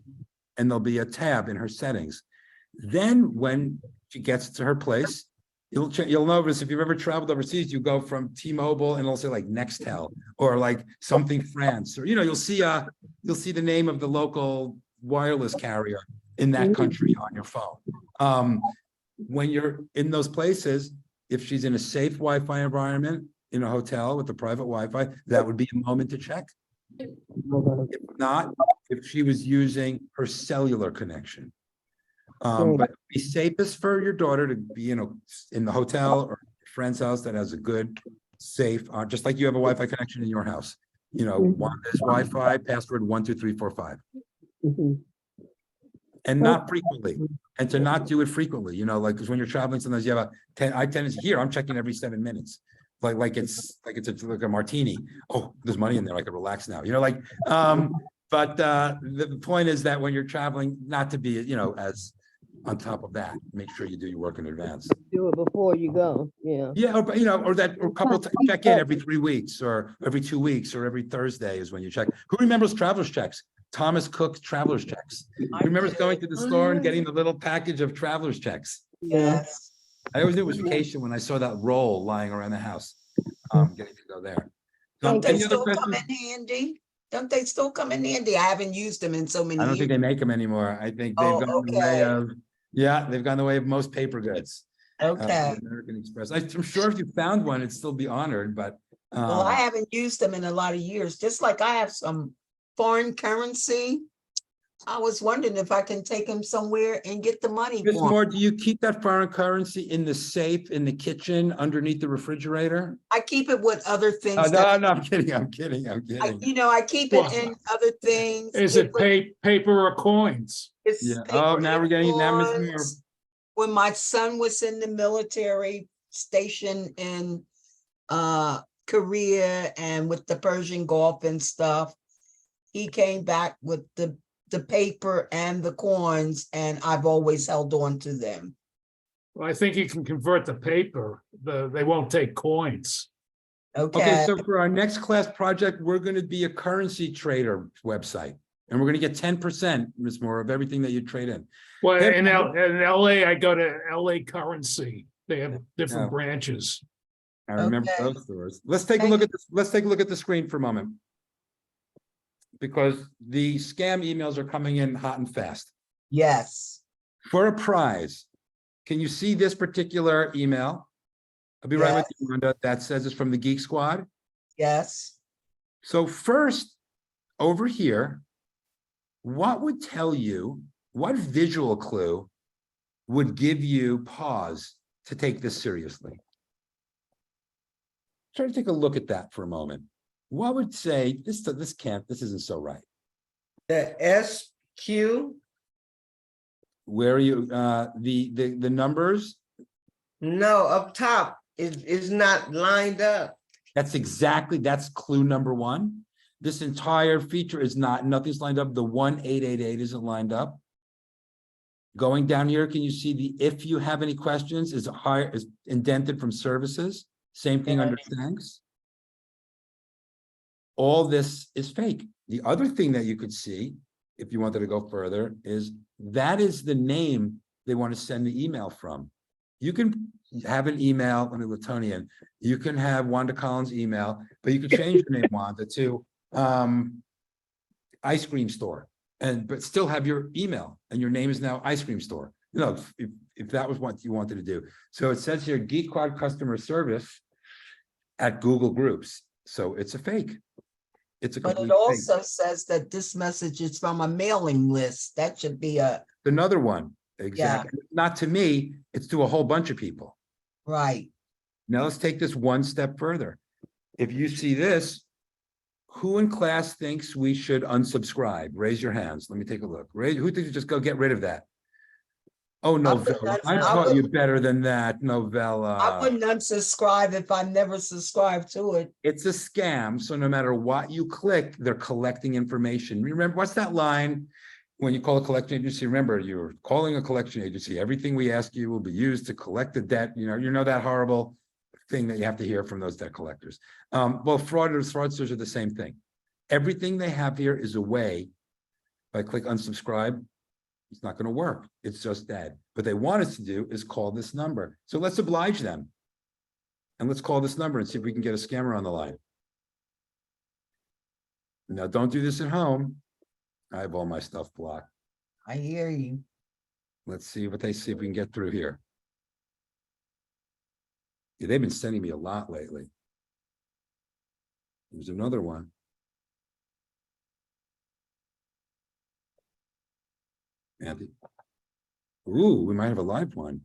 and there'll be a tab in her settings. Then when she gets to her place, you'll notice if you've ever traveled overseas, you go from T-Mobile and it'll say like Nextel or like something France, or you'll see the name of the local wireless carrier in that country on your phone. When you're in those places, if she's in a safe Wi-Fi environment, in a hotel with a private Wi-Fi, that would be a moment to check. If not, if she was using her cellular connection. But the safest for your daughter to be in the hotel or a friend's house that has a good, safe, just like you have a Wi-Fi connection in your house. Wanda's Wi-Fi, password 12345. And not frequently, and to not do it frequently, because when you're traveling, sometimes you have I tend to here, I'm checking every 7 minutes. Like it's like a martini. Oh, there's money in there. I can relax now. But the point is that when you're traveling, not to be, as on top of that, make sure you do your work in advance. Do it before you go. Yeah. Yeah, or check in every 3 weeks, or every 2 weeks, or every Thursday is when you check. Who remembers traveler's checks? Thomas Cook's traveler's checks. Who remembers going to the store and getting the little package of traveler's checks? Yes. I always knew it was vacation when I saw that roll lying around the house. Getting to go there. Don't they Any other still come questions? in handy? Don't they still come in handy? I haven't used them in so many I don't years. think they make them anymore. I think they've Oh, gone the way okay. of, yeah, they've gone the way of most paper goods. Okay. American Express. I'm sure if you found one, it'd still be honored, but. Well, I haven't used them in a lot of years, just like I have some foreign currency. I was wondering if I can take them somewhere and get the money Ms. for 'em. Moore, do you keep that foreign currency in the safe, in the kitchen, underneath the refrigerator? I keep it with other Oh, things no, that, no, I'm kidding, I'm kidding, I'm I, kidding. I keep it in other things. Is it paper or coins? It's Yeah, oh, paper now we're getting, now Ms. Moore. coins. When my son was in the military station in Korea and with the Persian Gulf and stuff, he came back with the paper and the coins, and I've always held on to them. Well, I think you can convert the paper. They won't take coins. Okay, Okay, so for our next class project, we're gonna be a currency trader website. And we're gonna get 10%, Ms. Moore, of everything that you trade in. Well, Hey, in LA, I go to LA Currency. They have Yeah. different branches. I remember Okay. those stores. Let's take a look at this. Let's take a look at the screen for a moment. Because the scam emails are coming in hot and fast. yes, For a prize, can you see this particular email? I'll be right with you, Wanda. That says it's from the Geek Squad. yes. So first, over here, what would tell you, what visual clue would give you pause to take this seriously? Try to take a look at that for a moment. What would say, this isn't so right. The SQ, Where are you, the numbers? no, up top is not lined up. That's clue number one. This entire feature is nothing's lined up. The 1888 isn't lined up. Going down here, can you see the, if you have any questions, is indented from services? Same thing under thanks. All this is fake. The other thing that you could see, if you wanted to go further, is that is the name they want to send the email from. You can have an email, let me Latonian, you can have Wanda Collins' email, but you could change your name, Wanda, to ice cream store, but still have your email, and your name is now ice cream store. You know, if that was what you wanted to do. So it says here, Geek Squad customer service at Google Groups. So it's a fake. It's a But complete it fake. also says that this message is from a mailing list. That should be Another one, exactly. Not to me, it's to a whole bunch of people. right. Now let's take this one step further. If you see this, who in class thinks we should unsubscribe? Raise your hands. Let me take a look. Who thinks you just go get rid of that? Oh, Novella, I taught you better than that, Novella. I wouldn't unsubscribe if I never subscribed to it. It's a scam, so no matter what you click, they're collecting information. Remember, what's that line? When you call a collection agency, remember, you're calling a collection agency. Everything we ask you will be used to collect the debt. You know that horrible thing that you have to hear from those debt collectors. Well, fraudsters are the same thing. Everything they have here is a way, if I click unsubscribe, it's not going to work. It's just dead. What they want us to do is call this number. So let's oblige them. And let's call this number and see if we can get a scammer on the line. Now, don't do this at home. I have all my stuff blocked. I hear you. Let's see what they see if we can get through here. Yeah, they've been sending me a lot lately. There's another one. Andy. Ooh, we might have a live one.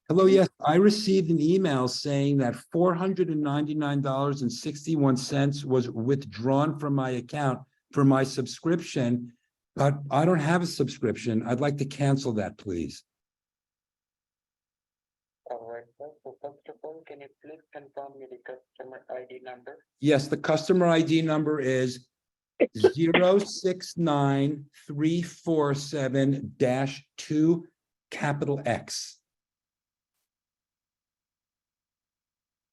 Hello, yes, I received an email saying that $499.61 was withdrawn from my account for my subscription, but I don't have a subscription. I'd like to cancel that, please. All right, sir. So first of all, can you please confirm me the customer ID number? Yes, the customer ID number is 069347-2 capital X.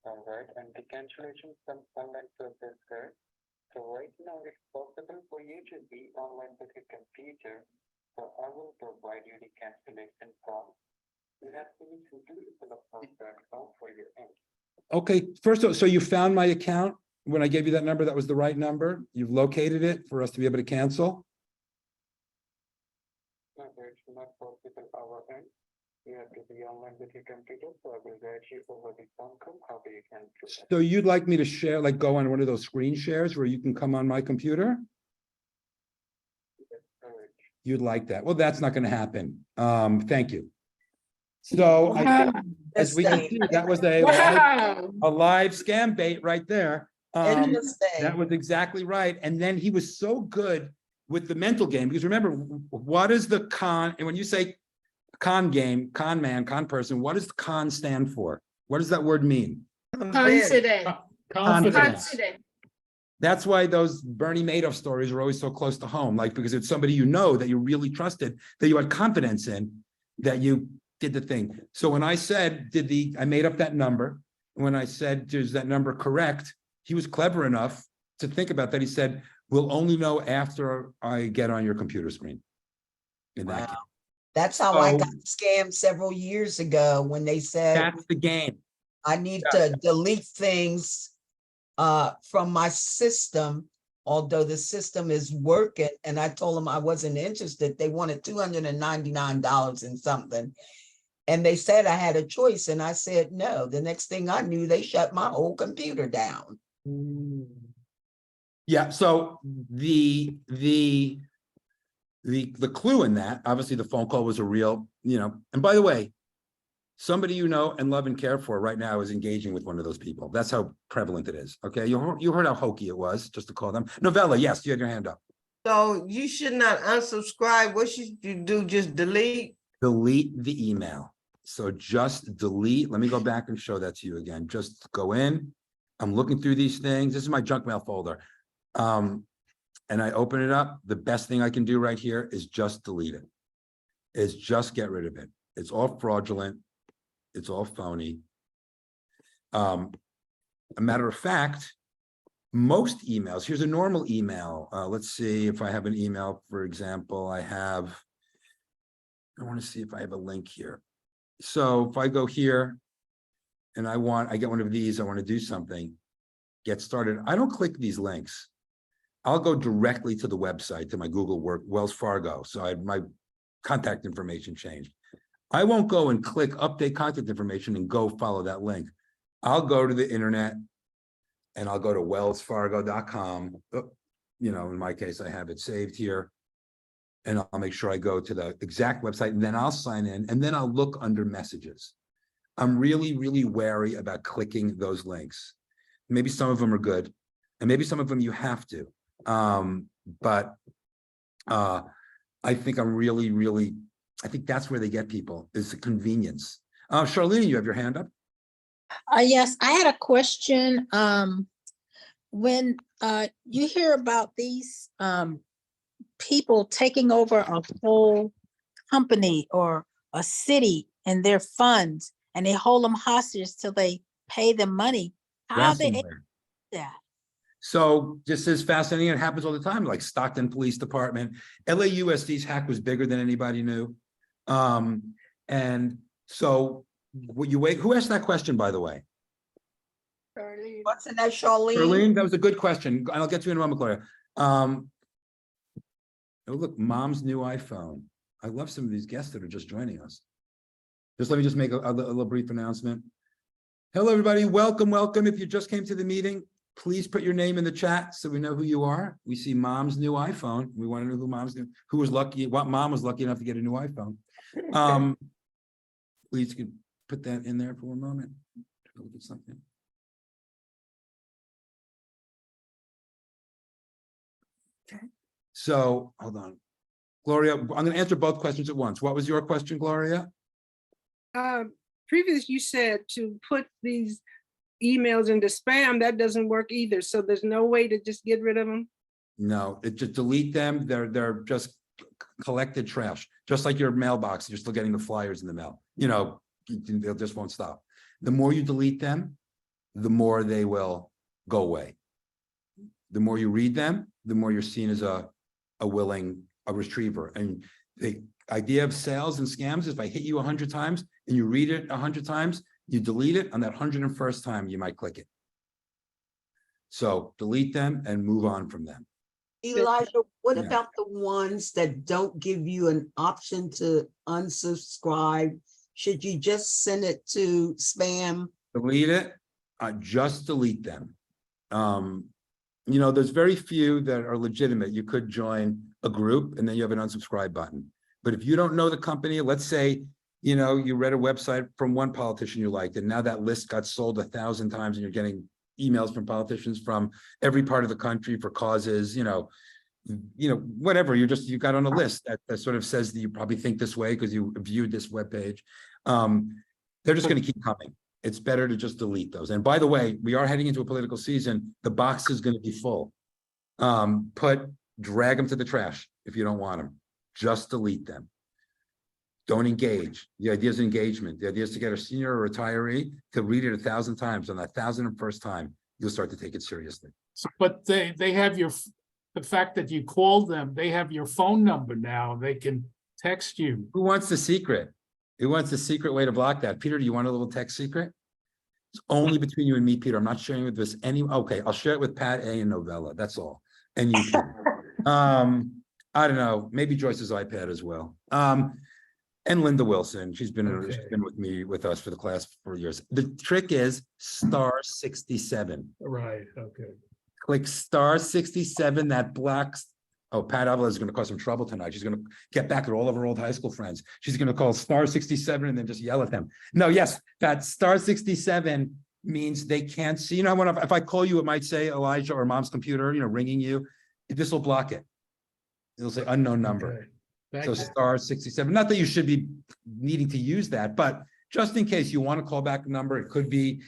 All right, and the cancellation from online service, sir. So right now it's possible for you to be online with your computer. So I will provide you the cancellation form. You have to use simply.com for your end. Okay, first, so you found my account when I gave you that number, that was the right number? You've located it for us to be able to cancel? No, it's not possible our end. You have to be online with your computer, so I will guide you over the phone call how you can do that. So you'd like me to share, like go on one of those screen shares where you can come on my computer? Correct. You'd like that. Well, that's not gonna happen. Thank you. So I think, as we can see, that was Wow. a live scam bait right there. Interesting. That was exactly right. And then he was so good with the mental game, because remember, what is the con? And when you say con game, con man, con person, what does the con stand for? What does that word mean? Confident. Confidence. Confident. That's why those Bernie Madoff stories are always so close to home, like, because it's somebody you know that you really trusted, that you had confidence in, that you did the thing. So when I said, I made up that number. When I said, is that number correct? He was clever enough to think about that. He said, we'll only know after I get on your computer screen. In that Wow. case. That's how I So- got scammed several years ago when they said That's the game. I need to delete things from my system, although the system is working. And I told them I wasn't interested. They wanted $299 and something. And they said I had a choice. And I said, no. The next thing I knew, they shut my whole computer down. Yeah, so the clue in that, obviously the phone call was a real, and by the way, somebody you know and love and care for right now is engaging with one of those people. That's how prevalent it is. Okay, you heard how hokey it was just to call them. Novella, yes, you had your hand up. So you should not unsubscribe. What should you do? Just delete? Delete the email. So just delete. Let me go back and show that to you again. Just go in. I'm looking through these things. This is my junk mail folder. And I open it up. The best thing I can do right here is just delete it. Is just get rid of it. It's all fraudulent. It's all phony. A matter of fact, most emails, here's a normal email. Let's see if I have an email, for example, I want to see if I have a link here. So if I go here and I get one of these, I want to do something, get started. I don't click these links. I'll go directly to the website, to my Google Wells Fargo. So my contact information changed. I won't go and click update contact information and go follow that link. I'll go to the internet and I'll go to wellsfargo.com. In my case, I have it saved here. And I'll make sure I go to the exact website and then I'll sign in and then I'll look under messages. I'm really, really wary about clicking those links. Maybe some of them are good and maybe some of them you have to. But I think I think that's where they get people, is the convenience. Charlene, you have your hand up. Yes, I had a question. When you hear about these people taking over a whole company or a city and their funds, and they hold them hostage till they pay them money, how are they able to Ransomware. do that? So this is fascinating. It happens all the time, like Stockton Police Department. LAUSD's hack was bigger than anybody knew. And so who asked that question, by the way? What's in that, Charlene? Charlene, that was a good question. I'll get to you in a moment, Gloria. Oh, look, mom's new iPhone. I love some of these guests that are just joining us. Let me make a little brief announcement. Hello, everybody. Welcome, welcome. If you just came to the meeting, please put your name in the chat so we know who you are. We see mom's new iPhone. We want to know what mom was lucky enough to get a new iPhone. Please put that in there for a moment. Look at something. Okay. So hold on. Gloria, I'm going to answer both questions at once. What was your question, Gloria? Previous, you said to put these emails into spam. That doesn't work either. So there's no way to just get rid of them. No, just delete them. They're just collected trash, just like your mailbox. You're still getting the flyers in the mail. They'll just won't stop. The more you delete them, the more they will go away. The more you read them, the more you're seen as a retriever. And idea of sales and scams is if I hit you 100 times and you read it 100 times, you delete it. On that 101st time, you might click it. So delete them and move on from them. Elijah, what Yeah. about the ones that don't give you an option to unsubscribe? Should you just send it to spam? Delete it, just delete them. There's very few that are legitimate. You could join a group and then you have an unsubscribe button. But if you don't know the company, let's say, you read a website from one politician you liked, and now that list got sold 1,000 times and you're getting emails from politicians from every part of the country for causes, whatever, you got on a list that sort of says that you probably think this way because you viewed this webpage. They're just going to keep coming. It's better to just delete those. And by the way, we are heading into a political season. The box is going to be full. Drag them to the trash if you don't want them. Just delete them. Don't engage. The idea is engagement. The idea is to get a senior or retiree to read it 1,000 times. On that 1,001st time, you'll start to take it seriously. But they have the fact that you called them, they have your phone number now. They can text you. Who wants the secret? Who wants the secret way to block that? Peter, do you want a little text secret? It's only between you and me, Peter. I'm not sharing with this okay, I'll share it with Pat A and Novella. That's all. And you can. I don't know, maybe Joyce's iPad as well. And Linda Wilson, she's been with us for the class for years. The trick is *67. Right, okay. Click *67, that blocks. Oh, Pat Avila is going to cause some trouble tonight. She's going to get back at all of her old high school friends. She's going to call *67 and then just yell at them. No, yes, that *67 means they can't see. If I call you, it might say Elijah or Mom's computer, ringing you. This will block it. It'll say unknown number. Okay. So *67. Not that you should be needing to use that, but just in case you want to call back a number, it could be,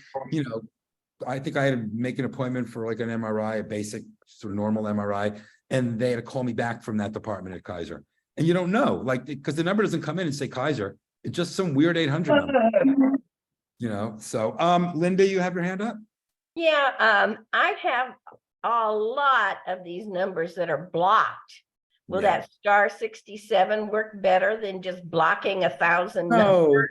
I think I had to make an appointment for like an MRI, a basic sort of normal MRI, and they had to call me back from that department at Kaiser. And you don't know, because the number doesn't come in and say Kaiser. It's just some weird 800 number. So Linda, you have your hand up? Yeah, I have a lot of these numbers that are blocked. Will that *67 work better than just blocking 1,000 numbers?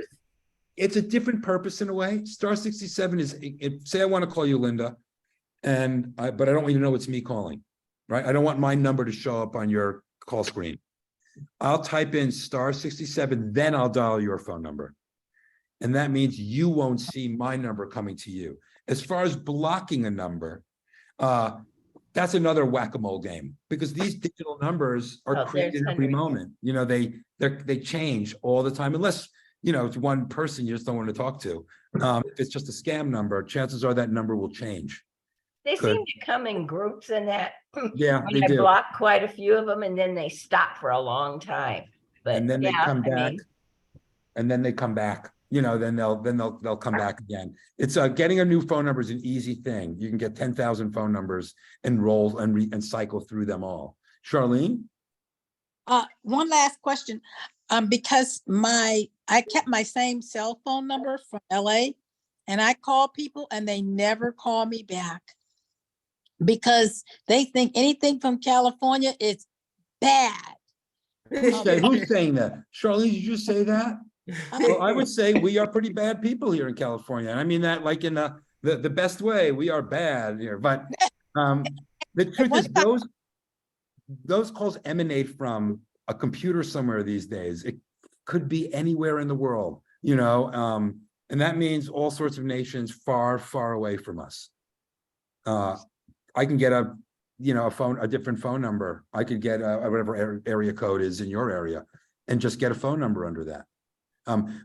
It's a different purpose in a way. *67 is, say I want to call you Linda, but I don't want you to know it's me calling, right? I don't want my number to show up on your call screen. I'll type in *67, then I'll dial your phone number. And that means you won't see my number coming to you. As far as blocking a number, that's another whack-a-mole game, because these digital numbers are created every moment. They change all the time, unless it's one person you just don't want to talk to. If it's just a scam number, chances are that number will change. They seem to come in groups and that. Yeah, they do. I blocked quite a few of them and then they stop for a long time. But and then they come back, and then they come back. Then they'll come back again. It's getting a new phone number is an easy thing. You can get 10,000 phone numbers and roll and cycle through them all. Charlene? One last question. Because I kept my same cell phone number from LA, and I call people and they never call me back because they think anything from California is bad. Who's saying that? Charlene, did you say that? Well, I would say we are pretty bad people here in California. And I mean that like in the best way. We are bad here. But the truth is those calls emanate from a computer somewhere these days. It could be anywhere in the world, and that means all sorts of nations far, far away from us. I can get a different phone number. I could get whatever area code is in your area and just get a phone number under that.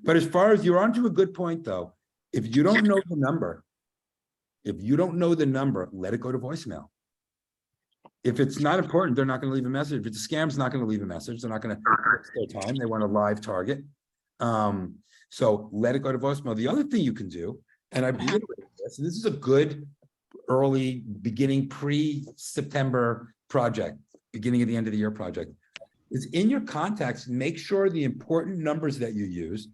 But as far as you're onto a good point, though, if you don't know the number, let it go to voicemail. If it's not important, they're not going to leave a message. If it's a scam, it's not going to leave a message. They're not going to waste their time. They want a live target. So let it go to voicemail. The other thing you can do, and I reiterate this, and this is a good early beginning pre-September project, beginning of the end of the year project, is in your contacts, make sure the important numbers that you use,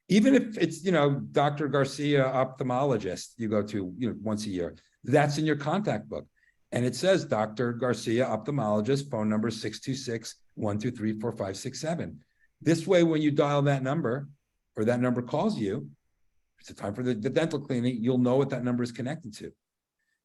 even if it's, Dr. Garcia, ophthalmologist, you go to, once a year, that's in your contact book. And it says Dr. Garcia, ophthalmologist, phone number 626-123-4567. This way, when you dial that number or that number calls you, it's a time for the dental cleaning, you'll know what that number is connected to.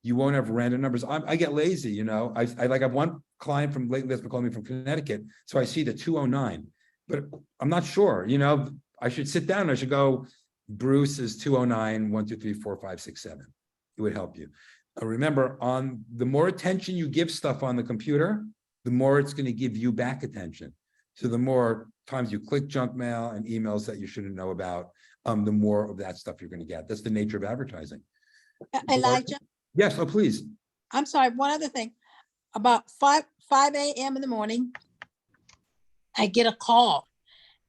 You won't have random numbers. I get lazy, you know, I like have one client from lately that's been calling me from Connecticut. So I see the 209, but I'm not sure, you know, I should sit down. I should go, Bruce is 209 123 4567. It would help you. Remember, on the more attention you give stuff on the computer, the more it's going to give you back attention. So the more times you click junk mail and emails that you shouldn't know about, the more of that stuff you're going to get. That's the nature of advertising. Elijah, Yes, oh, please. I'm sorry, one other thing. About 5 a.m. in the morning, I get a call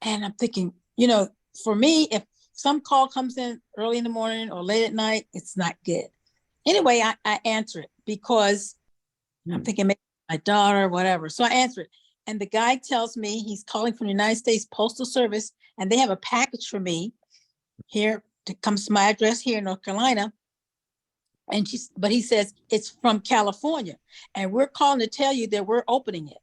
and I'm thinking, you know, for me, if some call comes in early in the morning or late at night, it's not good. Anyway, I answer it because I'm thinking maybe my daughter, whatever. So I answer it. And the guy tells me he's calling from the United States Postal Service and they have a package for me here that comes to my address here in North Carolina. And but he says it's from California. And we're calling to tell you that we're opening it.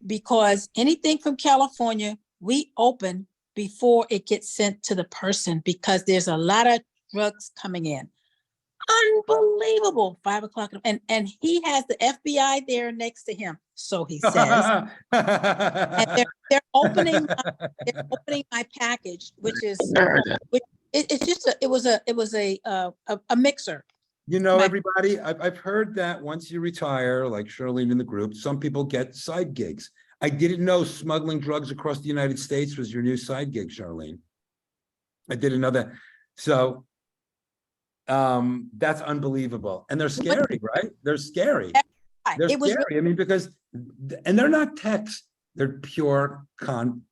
Because anything from California, we open before it gets sent to the person because there's a lot of drugs coming in. Unbelievable. 5 o'clock. And he has the FBI there next to him. So he says. And they're opening my package, which is it's just it was a mixer. You know, everybody, I've heard that once you retire, like Charlene in the group, some people get side gigs. I didn't know smuggling drugs across the United States was your new side gig, Charlene. I didn't know that. So that's unbelievable. And they're scary, right? They're scary. They're scary. I mean, because, and they're not techs, they're pure con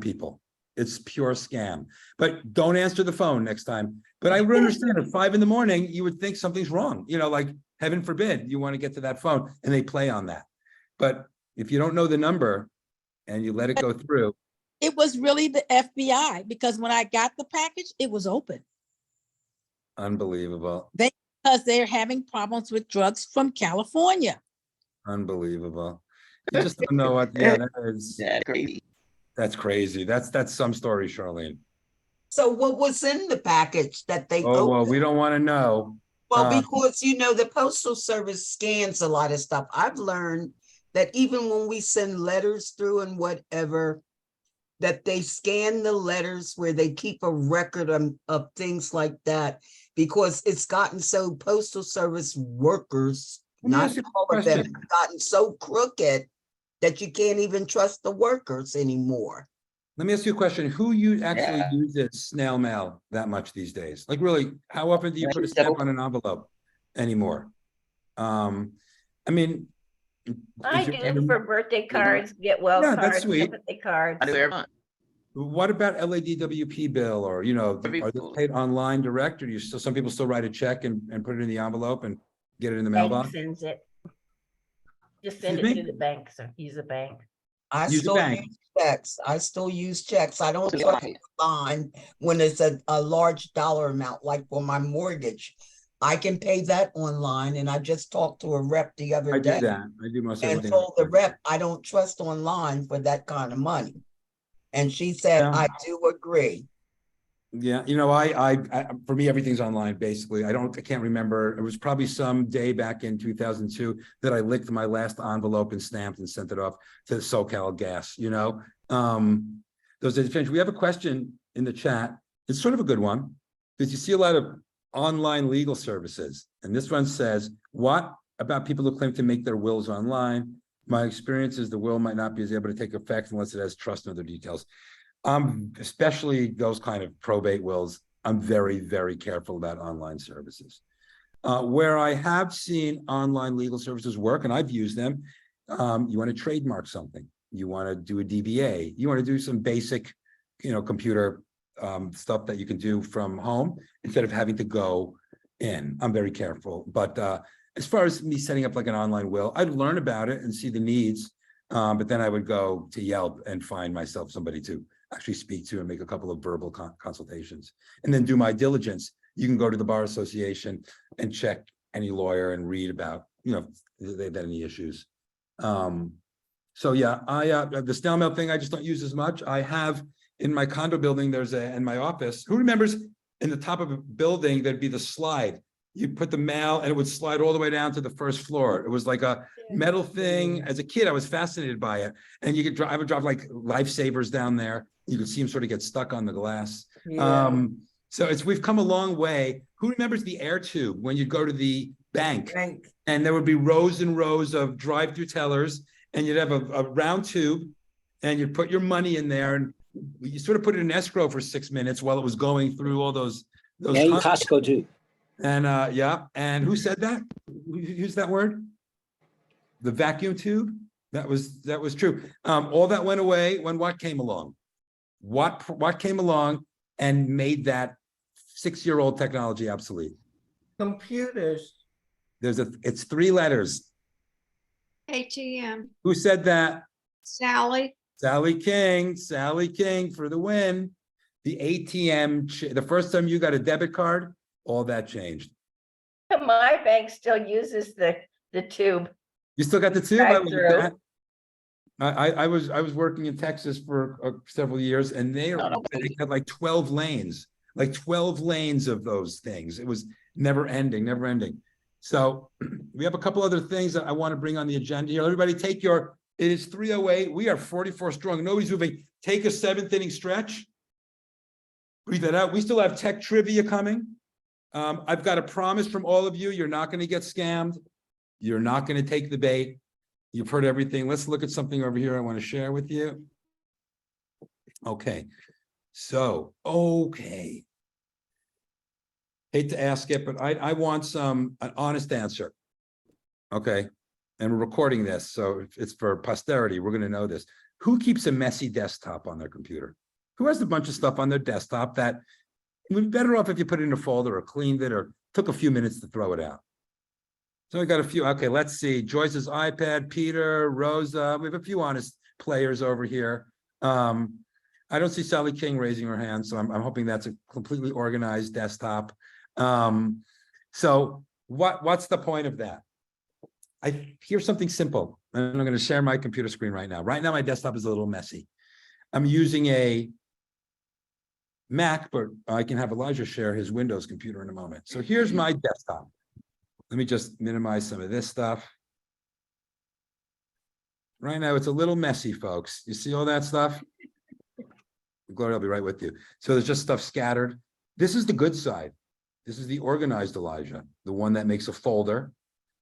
people. It's pure scam. But don't answer the phone next time. But I would understand at 5 in the morning, you would think something's wrong. You know, like heaven forbid you want to get to that phone and they play on that. But if you don't know the number and you let it go through. It was really the FBI because when I got the package, it was open. Unbelievable. Because they're having problems with drugs from California. Unbelievable. You just don't know what, yeah, that is. That's crazy. That's crazy. That's some story, Charlene. So what was in the package that they Oh, well, opened? we don't want to know. Well, because, you know, the Postal Service scans a lot of stuff. I've learned that even when we send letters through and whatever, that they scan the letters where they keep a record of things like that, because it's gotten so Postal Service workers, not all of them, have gotten so crooked that you can't even trust the workers anymore. Let me ask you a question. Who actually uses snail mail that much these days? Like really, how often do you put a stamp on an envelope anymore? I mean, I do for birthday cards, get well Yeah, cards, that's sweet. sympathy cards. I do every month. what about LADWP bill, or, you know, are they paid online direct, or do you still, some people still write a check and put it in the envelope and get it in the Bank mailbox? sends it. Just send Excuse it me? to the bank, so use a bank. I Use a still bank. use checks. I still use checks. I don't trust online when it's a large dollar amount, like for my mortgage. I can pay that online, and I just talked to a rep the other I day. do that. I do most And everything. told the rep, I don't trust online for that kind of money. And she said, Yeah. I do agree. Yeah, you know, I for me, everything's online, basically. I can't remember. It was probably some day back in 2002 that I licked my last envelope and stamped and sent it off to SoCal Gas, you know? Those days changed. We have a question in the chat. It's sort of a good one, because you see a lot of online legal services. And this one says, what about people who claim to make their wills online? My experience is the will might not be as able to take effect unless it has trust and other details. Especially those kind of probate wills, I'm very, very careful about online services. Where I have seen online legal services work, and I've used them, you want to trademark something, you want to do a DBA, you want to do some basic, you know, computer stuff that you can do from home instead of having to go in. I'm very careful. But as far as me setting up like an online will, I'd learn about it and see the needs, but then I would go to Yelp and find myself somebody to actually speak to and make a couple of verbal consultations, and then do my diligence. You can go to the Bar Association and check any lawyer and read about, you know, if they've had any issues. So yeah, the snail mail thing, I just don't use as much. I have in my condo building, in my office, who remembers in the top of a building, there'd be the slide. You put the mail and it would slide all the way down to the first floor. It was like a metal thing. As a kid, I was fascinated by it. And you could drive, I would drive like lifesavers down there. You could see them sort of get stuck on the glass. Yeah. So we've come a long way. Who remembers the air tube when you'd go to the bank and there would be rows and rows of drive-through tellers and you'd have a round tube and you'd put your money in there and you sort of put it in escrow for 6 minutes while it was going through all those. Yeah, Costco too. And yeah, and who said that? Who used that word? The vacuum tube? That was true. All that went away when what came along? What came along and made that 6-year-old technology obsolete? Computers. It's 3 letters. ATM. Who said that? Sally. Sally King for the win. The ATM, the first time you got a debit card, all that changed. My bank still uses the tube. You still got the tube? Drive-through. I was working in Texas for several years and they had like 12 lanes of those things. It was never ending. So we have a couple other things that I want to bring on the agenda here. Everybody it is 3:08. We are 44 strong. Nobody's moving. Take a 7th inning stretch. Breathe that out. We still have tech trivia coming. I've got a promise from all of you. You're not going to get scammed. You're not going to take the bait. You've heard everything. Let's look at something over here I want to share with you. Okay. So, hate to ask it, but I want an honest answer. Okay. And we're recording this, so it's for posterity. We're going to know this. Who keeps a messy desktop on their computer? Who has a bunch of stuff on their desktop that would be better off if you put it in a folder or cleaned it or took a few minutes to throw it out? So we got a few. Okay, let's see. Joyce's iPad, Peter, Rosa. We have a few honest players over here. I don't see Sally King raising her hand, so I'm hoping that's a completely organized desktop. So what's the point of that? Here's something simple. And I'm going to share my computer screen right now. Right now, my desktop is a little messy. I'm using a Mac, but I can have Elijah share his Windows computer in a moment. So here's my desktop. Let me just minimize some of this stuff. Right now, it's a little messy, folks. You see all that stuff? Gloria will be right with you. So there's just stuff scattered. This is the good side. This is the organized Elijah, the one that makes a folder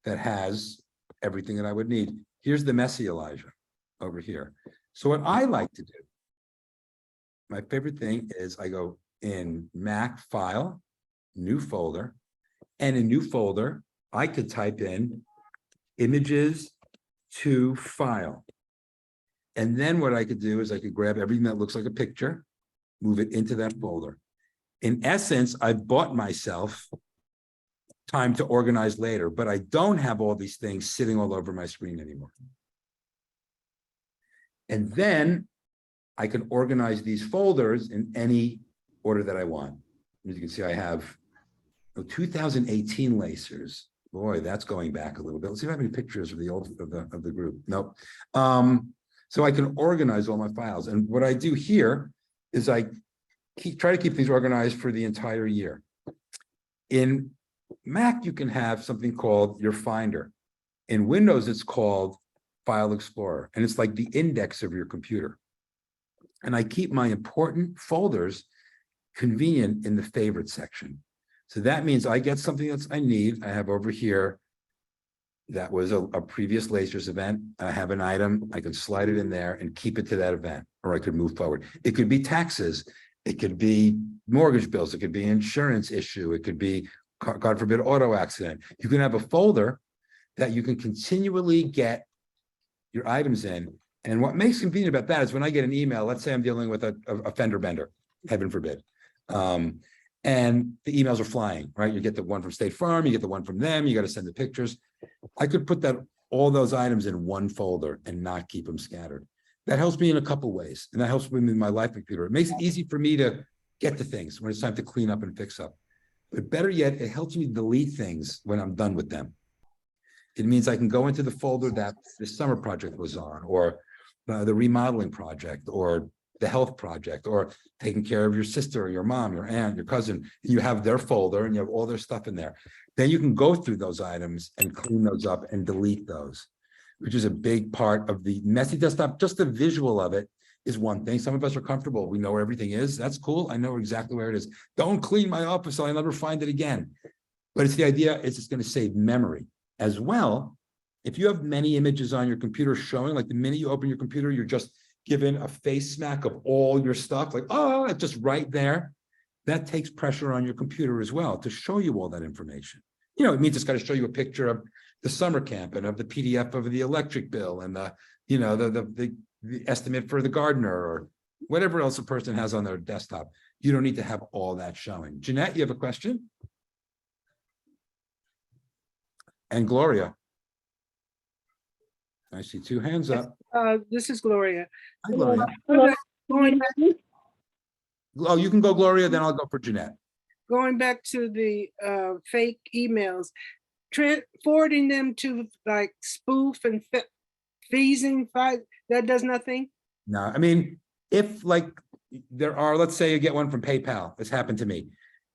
that has everything that I would need. Here's the messy Elijah over here. So what I like to do, my favorite thing is I go in Mac File, New Folder, and in New Folder, I could type in Images to File. And then what I could do is I could grab everything that looks like a picture, move it into that folder. In essence, I've bought myself time to organize later, but I don't have all these things sitting all over my screen anymore. And then I can organize these folders in any order that I want. As you can see, I have 2018 lacers. Boy, that's going back a little bit. Let's see if I have any pictures of the old of the group. Nope. So I can organize all my files. And what I do here is I try to keep things organized for the entire year. In Mac, you can have something called your Finder. In Windows, it's called File Explorer, and it's like the index of your computer. And I keep my important folders convenient in the favorite section. So that means I get something that I need. I have over here, that was a previous Lacers event. I have an item, I can slide it in there and keep it to that event, or I could move forward. It could be taxes, it could be mortgage bills, it could be insurance issue, it could be, God forbid, auto accident. You can have a folder that you can continually get your items in. And what makes convenient about that is when I get an email, let's say I'm dealing with a fender bender, heaven forbid. And the emails are flying, right? You get the one from State Farm, you get the one from them, you got to send the pictures. I could put all those items in one folder and not keep them scattered. That helps me in a couple ways, and that helps me with my live computer. It makes it easy for me to get to things when it's time to clean up and fix up. But better yet, it helps me delete things when I'm done with them. It means I can go into the folder that this summer project was on, or the remodeling project, or the health project, or taking care of your sister, or your mom, your aunt, your cousin. You have their folder and you have all their stuff in there. Then you can go through those items and clean those up and delete those, which is a big part of the messy desktop. Just the visual of it is one thing. Some of us are comfortable. We know where everything is. That's cool. I know exactly where it is. Don't clean my office so I'll never find it again. But it's the idea is it's going to save memory as well. If you have many images on your computer showing, like the minute you open your computer, you're just given a face smack of all your stuff, like, oh, it's just right there. That takes pressure on your computer as well to show you all that information. You know, it means it's got to show you a picture of the summer camp and of the PDF of the electric bill and the, you know, the estimate for the gardener or whatever else a person has on their desktop. You don't need to have all that showing. Jeanette, you have a question? And Gloria. I see two hands up. This is Gloria. Hi, Gloria. Going back, Oh, you can go, Gloria, then I'll go for Jeanette. going back to the fake emails, forwarding them to like spoof and phasing, that does nothing? No, I mean, if like there are, let's say you get one from PayPal, this happened to me.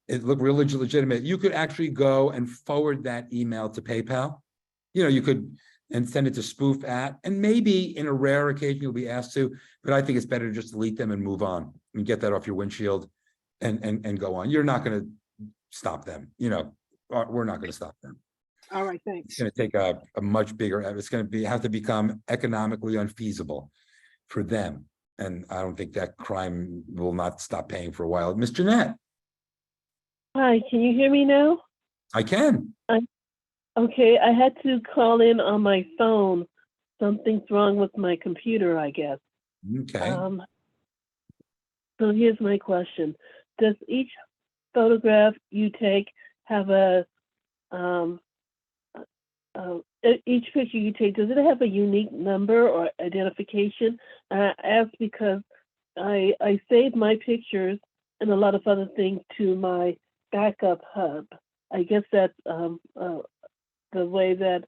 It looked really legitimate. You could actually go and forward that email to PayPal. You know, you could and send it to spoof at, and maybe in a rare occasion you'll be asked to, but I think it's better to just delete them and move on and get that off your windshield and go on. You're not going to stop them. You know, we're not going to stop them. All right, thanks. It's going to take a much bigger, it's going to have to become economically unfeasible for them. And I don't think that crime will not stop paying for a while. Miss Jeanette. Hi, can you hear me now? I can. Okay, I had to call in on my phone. Something's wrong with my computer, I guess. Okay. So here's my question. Does each photograph you take have each picture you take, does it have a unique number or identification? I ask because I save my pictures and a lot of other things to my backup hub. I guess that's the way that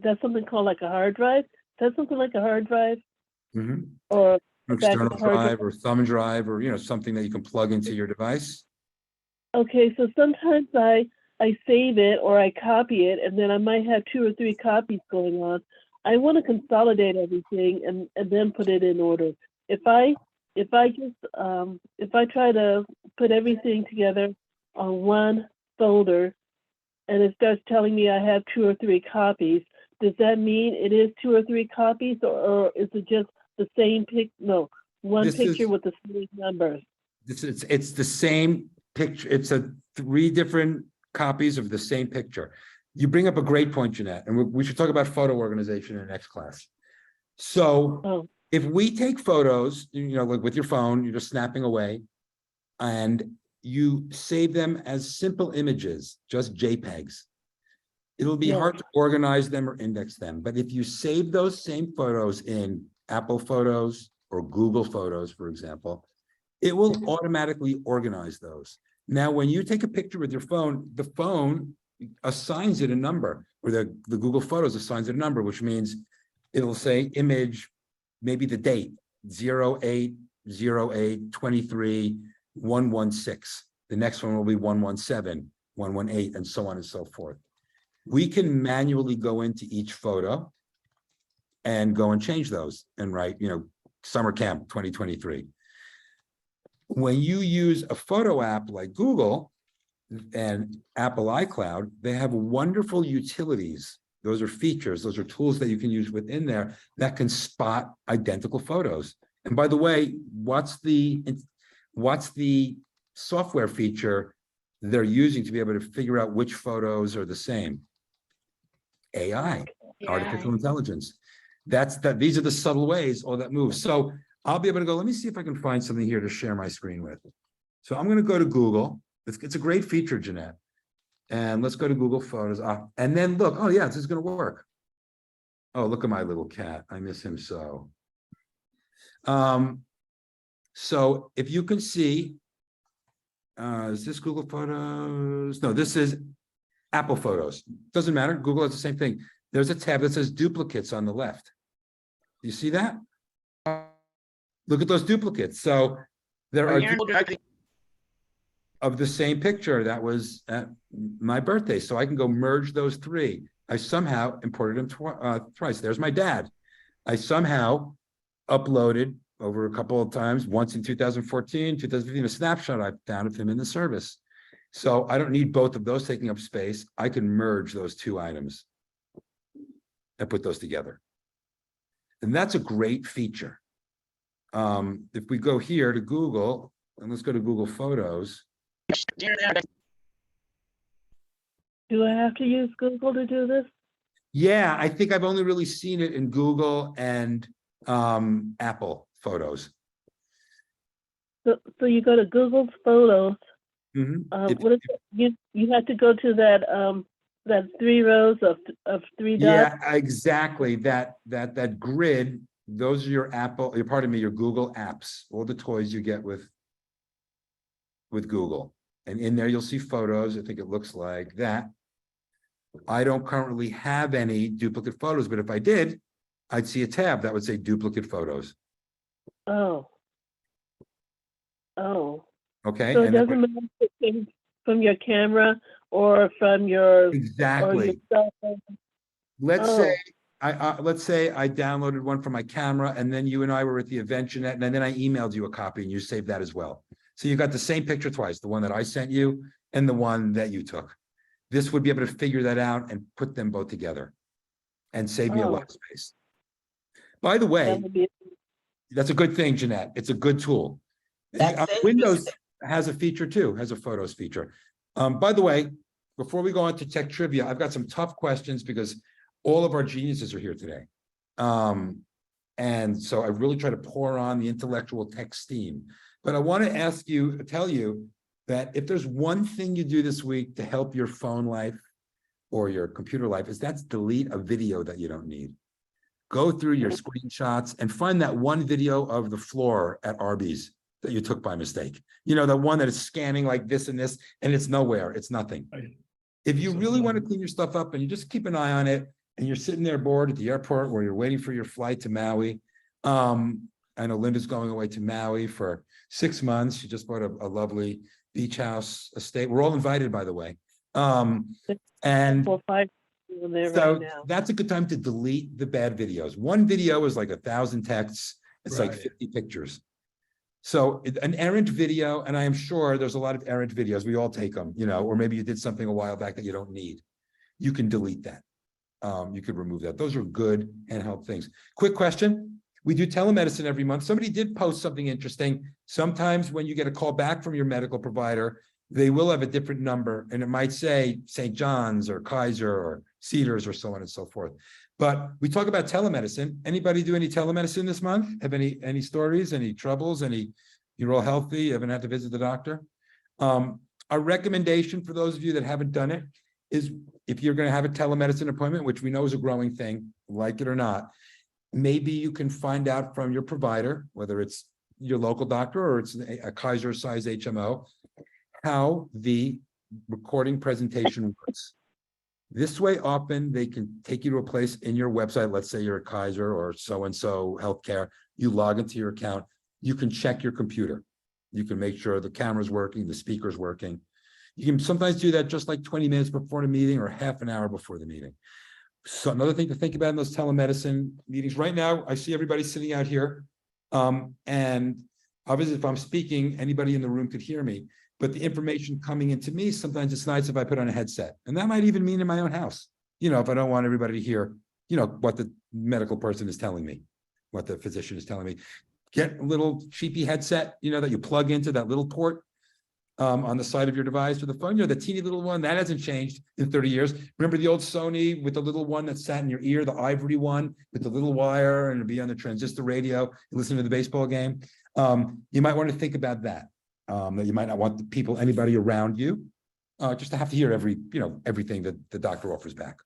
that's something called like a hard drive. Is that something like a hard drive? Mm-hmm. Or External drive or thumb drive, or, you know, something that you can plug into your device. Okay, so sometimes I save it or I copy it, and then I might have 2 or 3 copies going on. I want to consolidate everything and then put it in order. If I try to put everything together on one folder and it starts telling me I have 2 or 3 copies, does that mean it is 2 or 3 copies, or is it just the same one picture with the same numbers? It's the same picture. It's 3 different copies of the same picture. You bring up a great point, Jeanette, and we should talk about photo organization in the next class. So if we take photos, you know, like with your phone, you're just snapping away, and you save them as simple images, just JPEGs. It'll be hard to organize them or index them. But if you save those same photos in Apple Photos or Google Photos, for example, it will automatically organize those. Now, when you take a picture with your phone, the phone assigns it a number, or the Google Photos assigns it a number, which means it'll say image, maybe the date, 08/08/23/116. The next one will be 117, 118, and so on and so forth. We can manually go into each photo and go and change those and write, you know, summer camp 2023. When you use a photo app like Google and Apple iCloud, they have wonderful utilities. Those are features, those are tools that you can use within there that can spot identical photos. And by the way, what's the software feature they're using to be able to figure out which photos are the same? AI, artificial intelligence. These are the subtle ways all that moves. So I'll be able to go, let me see if I can find something here to share my screen with. So I'm going to go to Google. It's a great feature, Jeanette. And let's go to Google Photos. And then look, oh yeah, this is going to work. Oh, look at my little cat. I miss him so. So if you can see, is this Google Photos? No, this is Apple Photos, doesn't matter. Google has the same thing. There's a tab that says duplicates on the left. You see that? Look at those duplicates. So there are of the same picture that was at my birthday. So I can go merge those three. I somehow imported them twice. There's my dad. I somehow uploaded over a couple of times, once in 2014, 2015, a snapshot I found of him in the service. So I don't need both of those taking up space. I can merge those two items and put those together. And that's a great feature. If we go here to Google, and let's go to Google Photos. Do I have to use Google to do this? Yeah, I think I've only really seen it in Google and Apple Photos. So you go to Google Photos. Mhm. What is it? You have to go to that 3 rows of 3 dots. Yeah, exactly. That grid, those are your Apple, pardon me, your Google apps, all the toys you get with Google. And in there, you'll see photos. I think it looks like that. I don't currently have any duplicate photos, but if I did, I'd see a tab that would say duplicate photos. Oh. Okay. So it and then doesn't matter if it came from your camera or from your exactly. cell phone. Let's say I downloaded one from my camera, and then you and I were at the event, Jeanette, and then I emailed you a copy and you saved that as well. So you got the same picture twice, the one that I sent you and the one that you took. This would be able to figure that out and put them both together and save me a lot of space. By the way, that's a good thing, Jeanette. It's a good tool. Windows has a feature too, has a photos feature. By the way, before we go on to tech trivia, I've got some tough questions because all of our geniuses are here today. And so I really try to pour on the intellectual tech steam. But I want to tell you that if there's one thing you do this week to help your phone life or your computer life, is that's delete a video that you don't need. Go through your screenshots and find that one video of the floor at Arby's that you took by mistake. You know, the one that is scanning like this and this, and it's nowhere, it's nothing. If you really want to clean your stuff up and you just keep an eye on it, and you're sitting there bored at the airport where you're waiting for your flight to Maui. I know Linda's going away to Maui for 6 months. She just bought a lovely beach house estate. We're all invited, by the way. And so that's a good time to delete the bad videos. One video is like 1,000 texts. It's like 50 pictures. So an errant video, and I am sure there's a lot of errant videos. We all take them, you know, or maybe you did something a while back that you don't need. You can delete that. You could remove that. Those are good handheld things. Quick question. We do telemedicine every month. Somebody did post something interesting. Sometimes when you get a call back from your medical provider, they will have a different number, and it might say St. John's or Kaiser or Cedars or so on and so forth. But we talk about telemedicine. Anybody do any telemedicine this month? Have any stories, any troubles, you're all healthy, you haven't had to visit the doctor? Our recommendation for those of you that haven't done it is if you're going to have a telemedicine appointment, which we know is a growing thing, like it or not, maybe you can find out from your provider, whether it's your local doctor or it's a Kaiser size HMO, how the recording presentation works. This way, often they can take you to a place in your website. Let's say you're a Kaiser or so-and-so healthcare. You log into your account. You can check your computer. You can make sure the camera's working, the speaker's working. You can sometimes do that just like 20 minutes before the meeting or half an hour before the meeting. So another thing to think about in those telemedicine meetings right now, I see everybody sitting out here. And obviously if I'm speaking, anybody in the room could hear me, but the information coming into me, sometimes it's nice if I put on a headset, and that might even mean in my own house, you know, if I don't want everybody to hear, you know, what the medical person is telling me, what the physician is telling me. Get a little cheapy headset, you know, that you plug into that little port on the side of your device with the phone, you know, the teeny little one, that hasn't changed in 30 years. Remember the old Sony with the little one that sat in your ear, the ivory one with the little wire, and it'd be on the transistor radio, and listen to the baseball game. You might want to think about that, that you might not want the people, anybody around you, just to have to hear everything that the doctor offers back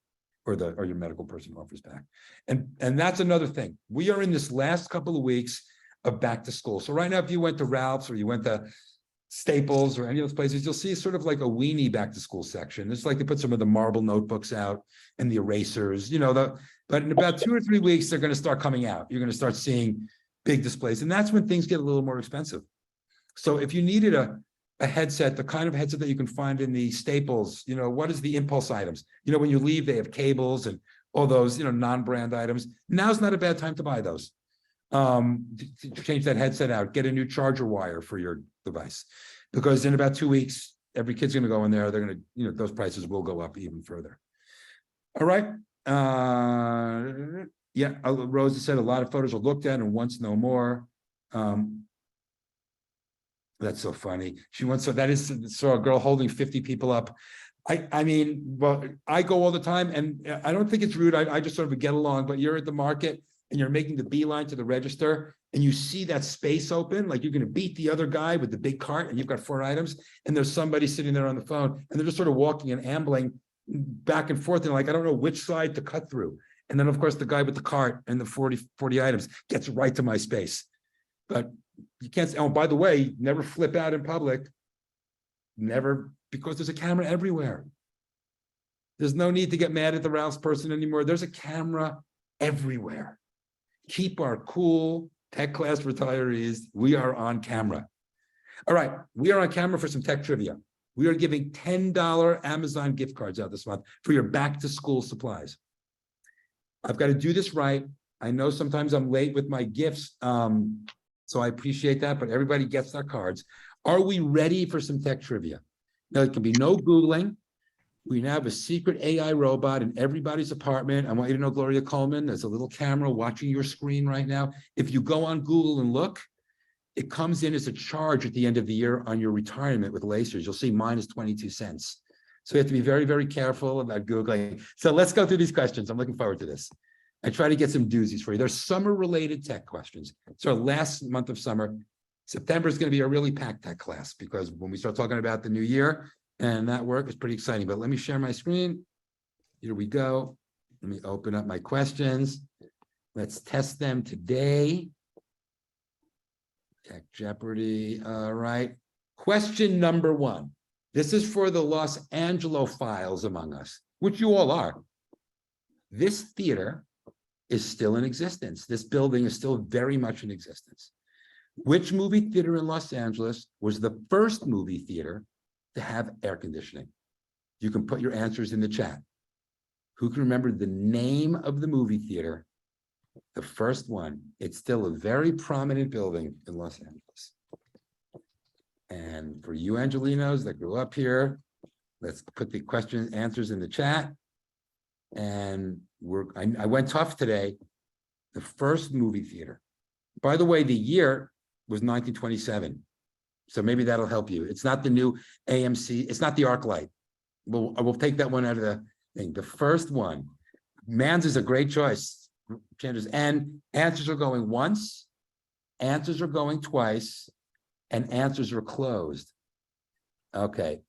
or your medical person offers back. And that's another thing. We are in this last couple of weeks of back to school. So right now, if you went to Ralph's or you went to Staples or any of those places, you'll see sort of like a weenie back to school section. It's like they put some of the marble notebooks out and the erasers, but in about 2 or 3 weeks, they're going to start coming out. You're going to start seeing big displays. And that's when things get a little more expensive. So if you needed a headset, the kind of headset that you can find in the Staples, what is the impulse items? When you leave, they have cables and all those, non-brand items. Now's not a bad time to buy those. To change that headset out, get a new charger wire for your device, because in about 2 weeks, every kid's going to go in there. They're going to, those prices will go up even further. All right. Yeah, Rosa said a lot of photos are looked at and once no more. That's so funny. She wants, so a girl holding 50 people up. I mean, well, I go all the time and I don't think it's rude. I just sort of get along, but you're at the market and you're making the beeline to the register and you see that space open, like you're going to beat the other guy with the big cart and you've got 4 items and there's somebody sitting there on the phone and they're just sort of walking and ambling back and forth and like, I don't know which side to cut through. And then of course the guy with the cart and the 40 items gets right to my space. But you can't say, oh, by the way, never flip out in public. Never, because there's a camera everywhere. There's no need to get mad at the Ralph's person anymore. There's a camera everywhere. Keep our cool tech class retirees. We are on camera. All right, we are on camera for some tech trivia. We are giving $10 Amazon gift cards out this month for your back to school supplies. I've got to do this right. I know sometimes I'm late with my gifts, so I appreciate that, but everybody gets their cards. Are we ready for some tech trivia? Now, there can be no Googling. We now have a secret AI robot in everybody's apartment. I want you to know, Gloria Coleman, there's a little camera watching your screen right now. If you go on Google and look, it comes in as a charge at the end of the year on your retirement with Lacers. You'll see mine is 22 cents. So you have to be very, very careful about Googling. So let's go through these questions. I'm looking forward to this. I try to get some doozies for you. There's summer-related tech questions. It's our last month of summer. September is going to be a really packed tech class because when we start talking about the new year and that work is pretty exciting. But let me share my screen. Here we go. Let me open up my questions. Let's test them today. Tech Jeopardy. All right. Question number 1. This is for the Los Angeles files among us, which you all are. This theater is still in existence. This building is still very much in existence. Which movie theater in Los Angeles was the first movie theater to have air conditioning? You can put your answers in the chat. Who can remember the name of the movie theater? The first one. It's still a very prominent building in Los Angeles. And for you Angelinos that grew up here, let's put the question answers in the chat. And I went tough today. The first movie theater. By the way, the year was 1927. So maybe that'll help you. It's not the new AMC. It's not the ArcLight. We'll take that one out of the thing. The first one. Mans is a great choice. And answers are going once, answers are going twice, and answers are closed. Okay.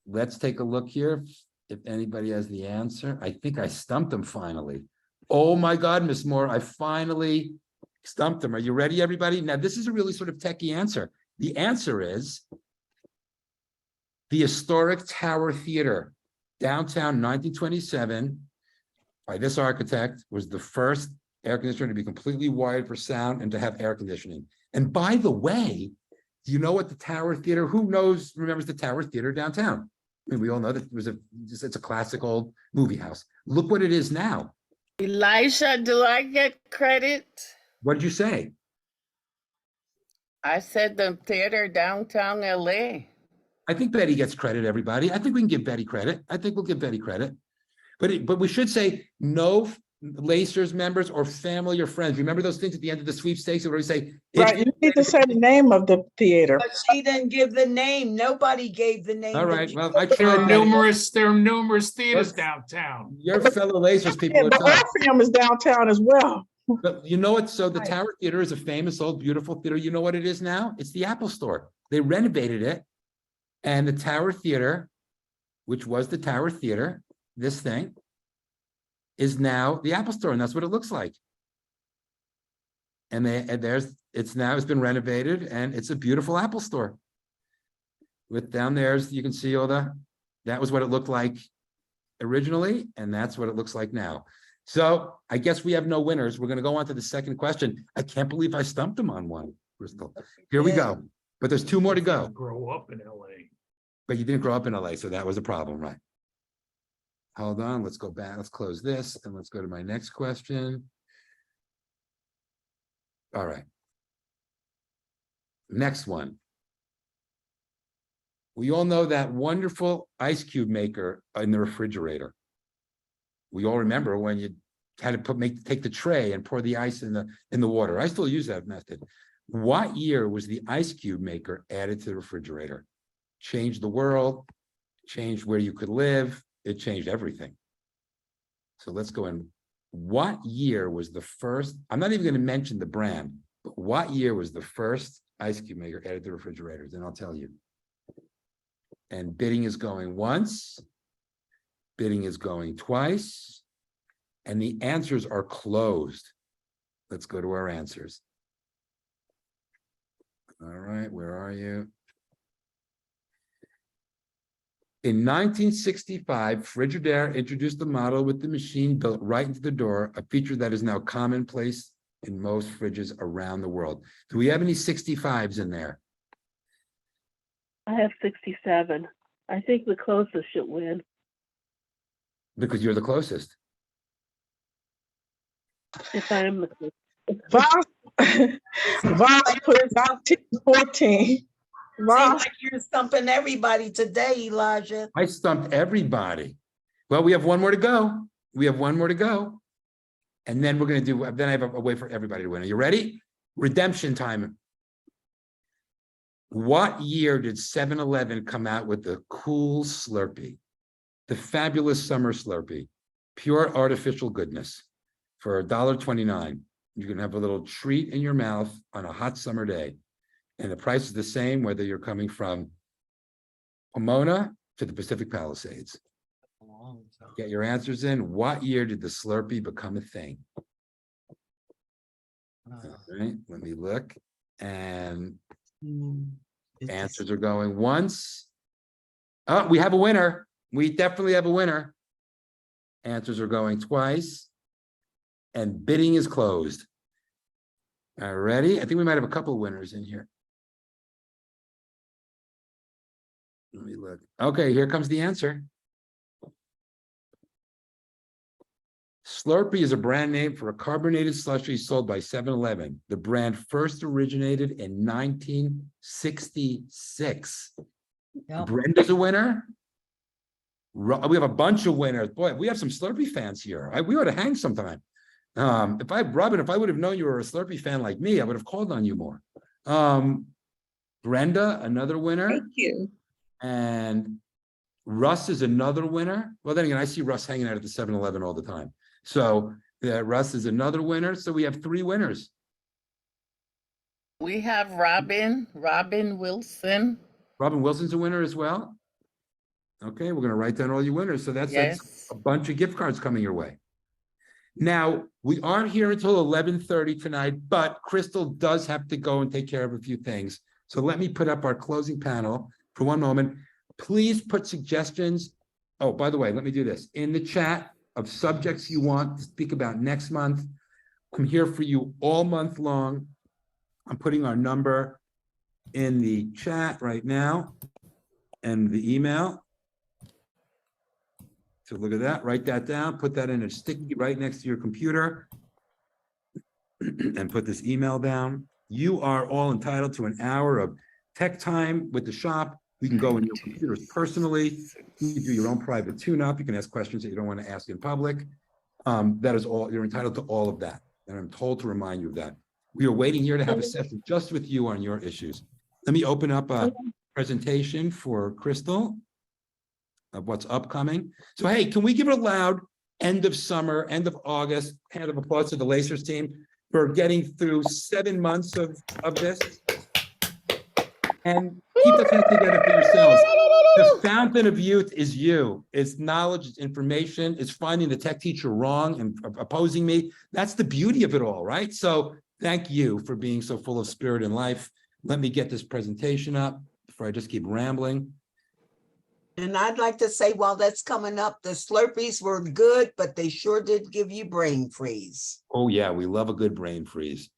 Let's take a look here. If anybody has the answer. I think I stumped them finally. Oh my God, Miss Moore, I finally stumped them. Are you ready, everybody? Now, this is a really sort of techie answer. The answer is the Historic Tower Theater, downtown 1927, by this architect, was the first air conditioner to be completely wired for sound and to have air conditioning. And by the way, do you know what the Tower Theater, who remembers the Tower Theater downtown? I mean, we all know that it's a classic old movie house. Look what it is now. Elisha, do I get credit? What did you say? I said the theater downtown LA. I think Betty gets credit, everybody. I think we can give Betty credit. I think we'll give Betty credit. But we should say no Lacers members or family or friends. Remember those things at the end of the sweepstakes where we say, right, you need to say the name of the theater. But she didn't give the name. Nobody gave the name. All right, well, I There tried. are numerous theaters downtown. Your fellow Lacers people Yeah, are but telling. Orpheum is downtown as well. But you know what? So the Tower Theater is a famous old beautiful theater. You know what it is now? It's the Apple Store. They renovated it. And the Tower Theater, which was the Tower Theater, this thing, is now the Apple Store. And that's what it looks like. And it's been renovated and it's a beautiful Apple store. With down there's, you can see that was what it looked like originally, and that's what it looks like now. So I guess we have no winners. We're gonna go on to the second question. I can't believe I stumped him on one, Crystal. Here we go. But there's two more to go. Grow up in LA. But you didn't grow up in LA, so that was a problem, right? Hold on, let's go back. Let's close this and let's go to my next question. All right. Next one. We all know that wonderful ice cube maker in the refrigerator. We all remember when you had to take the tray and pour the ice in the water. I still use that method. What year was the ice cube maker added to the refrigerator? Changed the world, changed where you could live, it changed everything. So let's go in. What year was the first? I'm not even going to mention the brand, but what year was the first ice cube maker added to refrigerators? And I'll tell you. And bidding is going once, bidding is going twice, and the answers are closed. Let's go to our answers. All right, where are you? In 1965, Frigidaire introduced the model with the machine built right into the door, a feature that is now commonplace in most fridges around the world. Do we have any 65s in there? I have 67. I think the closest should win. Because you're the closest. If I am the closest. Voss put 14. Seems like you're stumping everybody today, Elijah. I stumped everybody. Well, we have one more to go. We have one more to go. And then we're going to then I have a way for everybody to win. Are you ready? Redemption time. What year did 7-Eleven come out with the cool Slurpee? The fabulous summer Slurpee, pure artificial goodness for $1.29. You can have a little treat in your mouth on a hot summer day. And the price is the same whether you're coming from Pomona to the Pacific Palisades. Get your answers in. What year did the Slurpee become a thing? All right, let me look. And answers are going once. Oh, we have a winner. We definitely have a winner. Answers are going twice. And bidding is closed. All righty. I think we might have a couple of winners in here. Let me look. Okay, here comes the answer. Slurpee is a brand name for a carbonated slushie sold by 7-Eleven. The brand first originated in 1966. Yep. Brenda's a winner. We have a bunch of winners. Boy, we have some Slurpee fans here. We ought to hang sometime. Robin, if I would have known you were a Slurpee fan like me, I would have called on you more. Brenda, another winner. Thank you. And Russ is another winner. Well, then again, I see Russ hanging out at the 7-Eleven all the time. So Russ is another winner. So we have 3 winners. We have Robin Wilson. Robin Wilson's a winner as well. Okay, we're going to write down all your winners. So that's a bunch of gift cards coming your way. Now, we aren't here until 11:30 tonight, but Crystal does have to go and take care of a few things. So let me put up our closing panel for one moment. Please put suggestions. Oh, by the way, let me do this. In the chat of subjects you want to speak about next month. I'm here for you all month long. I'm putting our number in the chat right now and the email. So look at that, write that down, put that in a sticky right next to your computer and put this email down. You are all entitled to an hour of tech time with the shop. You can go in your computers personally. You can do your own private tune-up. You can ask questions that you don't want to ask in public. That is all, you're entitled to all of that. And I'm told to remind you of that. We are waiting here to have a session just with you on your issues. Let me open up a presentation for Crystal of what's upcoming. So, hey, can we give it a loud end of summer, end of August, hand of applause to the Lacers team for getting through 7 months of this? And keep the thing together for yourselves. The fountain of youth is you. It's knowledge, it's information, it's finding the tech teacher wrong and opposing me. That's the beauty of it all, right? So thank you for being so full of spirit and life. Let me get this presentation up before I just keep rambling. And I'd like to say, while that's coming up, the Slurpees were good, but they sure did give you brain freeze. Oh yeah, we love a good brain freeze.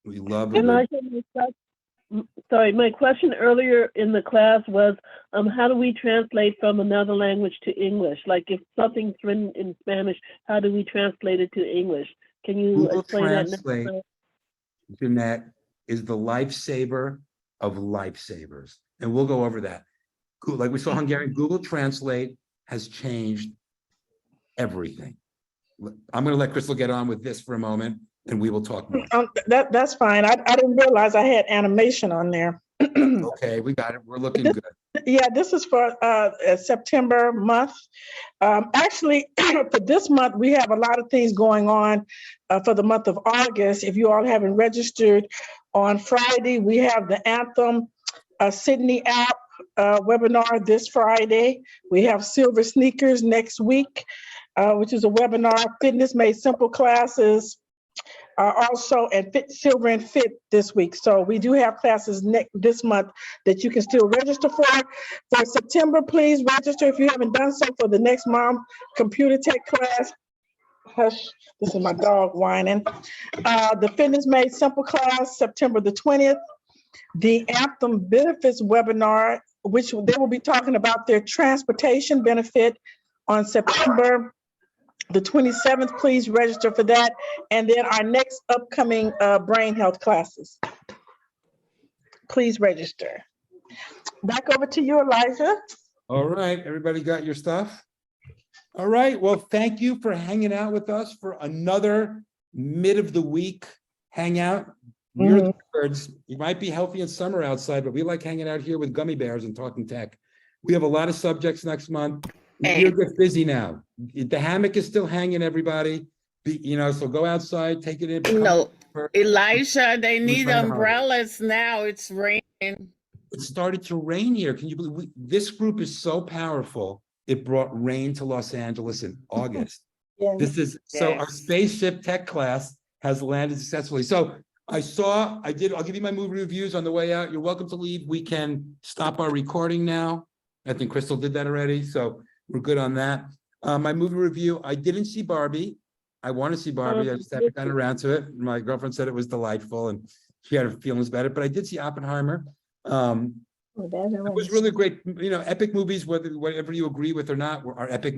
We love a And good, sorry, my question earlier in the class was, how do we translate from another language to English? Like if something's written in Spanish, how do we translate it to English? Can you Google explain that? Translate, Jeanette, is the lifesaver of lifesavers. And we'll go over that. Like we saw Hungarian, Google Translate has changed everything. I'm going to let Crystal get on with this for a moment and we will talk more. That's fine. I didn't realize I had animation on there. Okay, we got it. We're looking good. Yeah, this is for September month. Actually, for this month, we have a lot of things going on for the month of August. If you all haven't registered, on Friday, we have the Anthem Sydney app webinar this Friday. We have Silver Sneakers next week, which is a webinar. Fitness Made Simple classes also, and Silver and Fit this week. So we do have classes this month that you can still register for. For September, please register if you haven't done so for the Next Mom Computer Tech class. Hush, this is my dog whining. The Fitness Made Simple class, September the 20th. The Anthem Benefits webinar, which they will be talking about their transportation benefit on September the 27th. Please register for that. And then our next upcoming brain health classes. Please register. Back over to you, Elijah. All right, everybody got your stuff? All right, well, thank you for hanging out with us for another mid of the week hangout. We're the birds. You might be healthy in summer outside, but we like hanging out here with gummy bears and talking tech. We have a lot of subjects next month. We're just busy now. The hammock is still hanging, everybody. So go outside, take it in. No, Elijah, they need umbrellas now. It's raining. It started to rain here. Can you believe this group is so powerful? It brought rain to Los Angeles in August. So our spaceship tech class has landed successfully. So I'll give you my movie reviews on the way out. You're welcome to leave. We can stop our recording now. I think Crystal did that already. So we're good on that. My movie review, I didn't see Barbie. I want to see Barbie. I just haven't gotten around to it. My girlfriend said it was delightful and she had her feelings about it, but I did see Oppenheimer. It was really great. Epic movies, whatever you agree with or not, are epic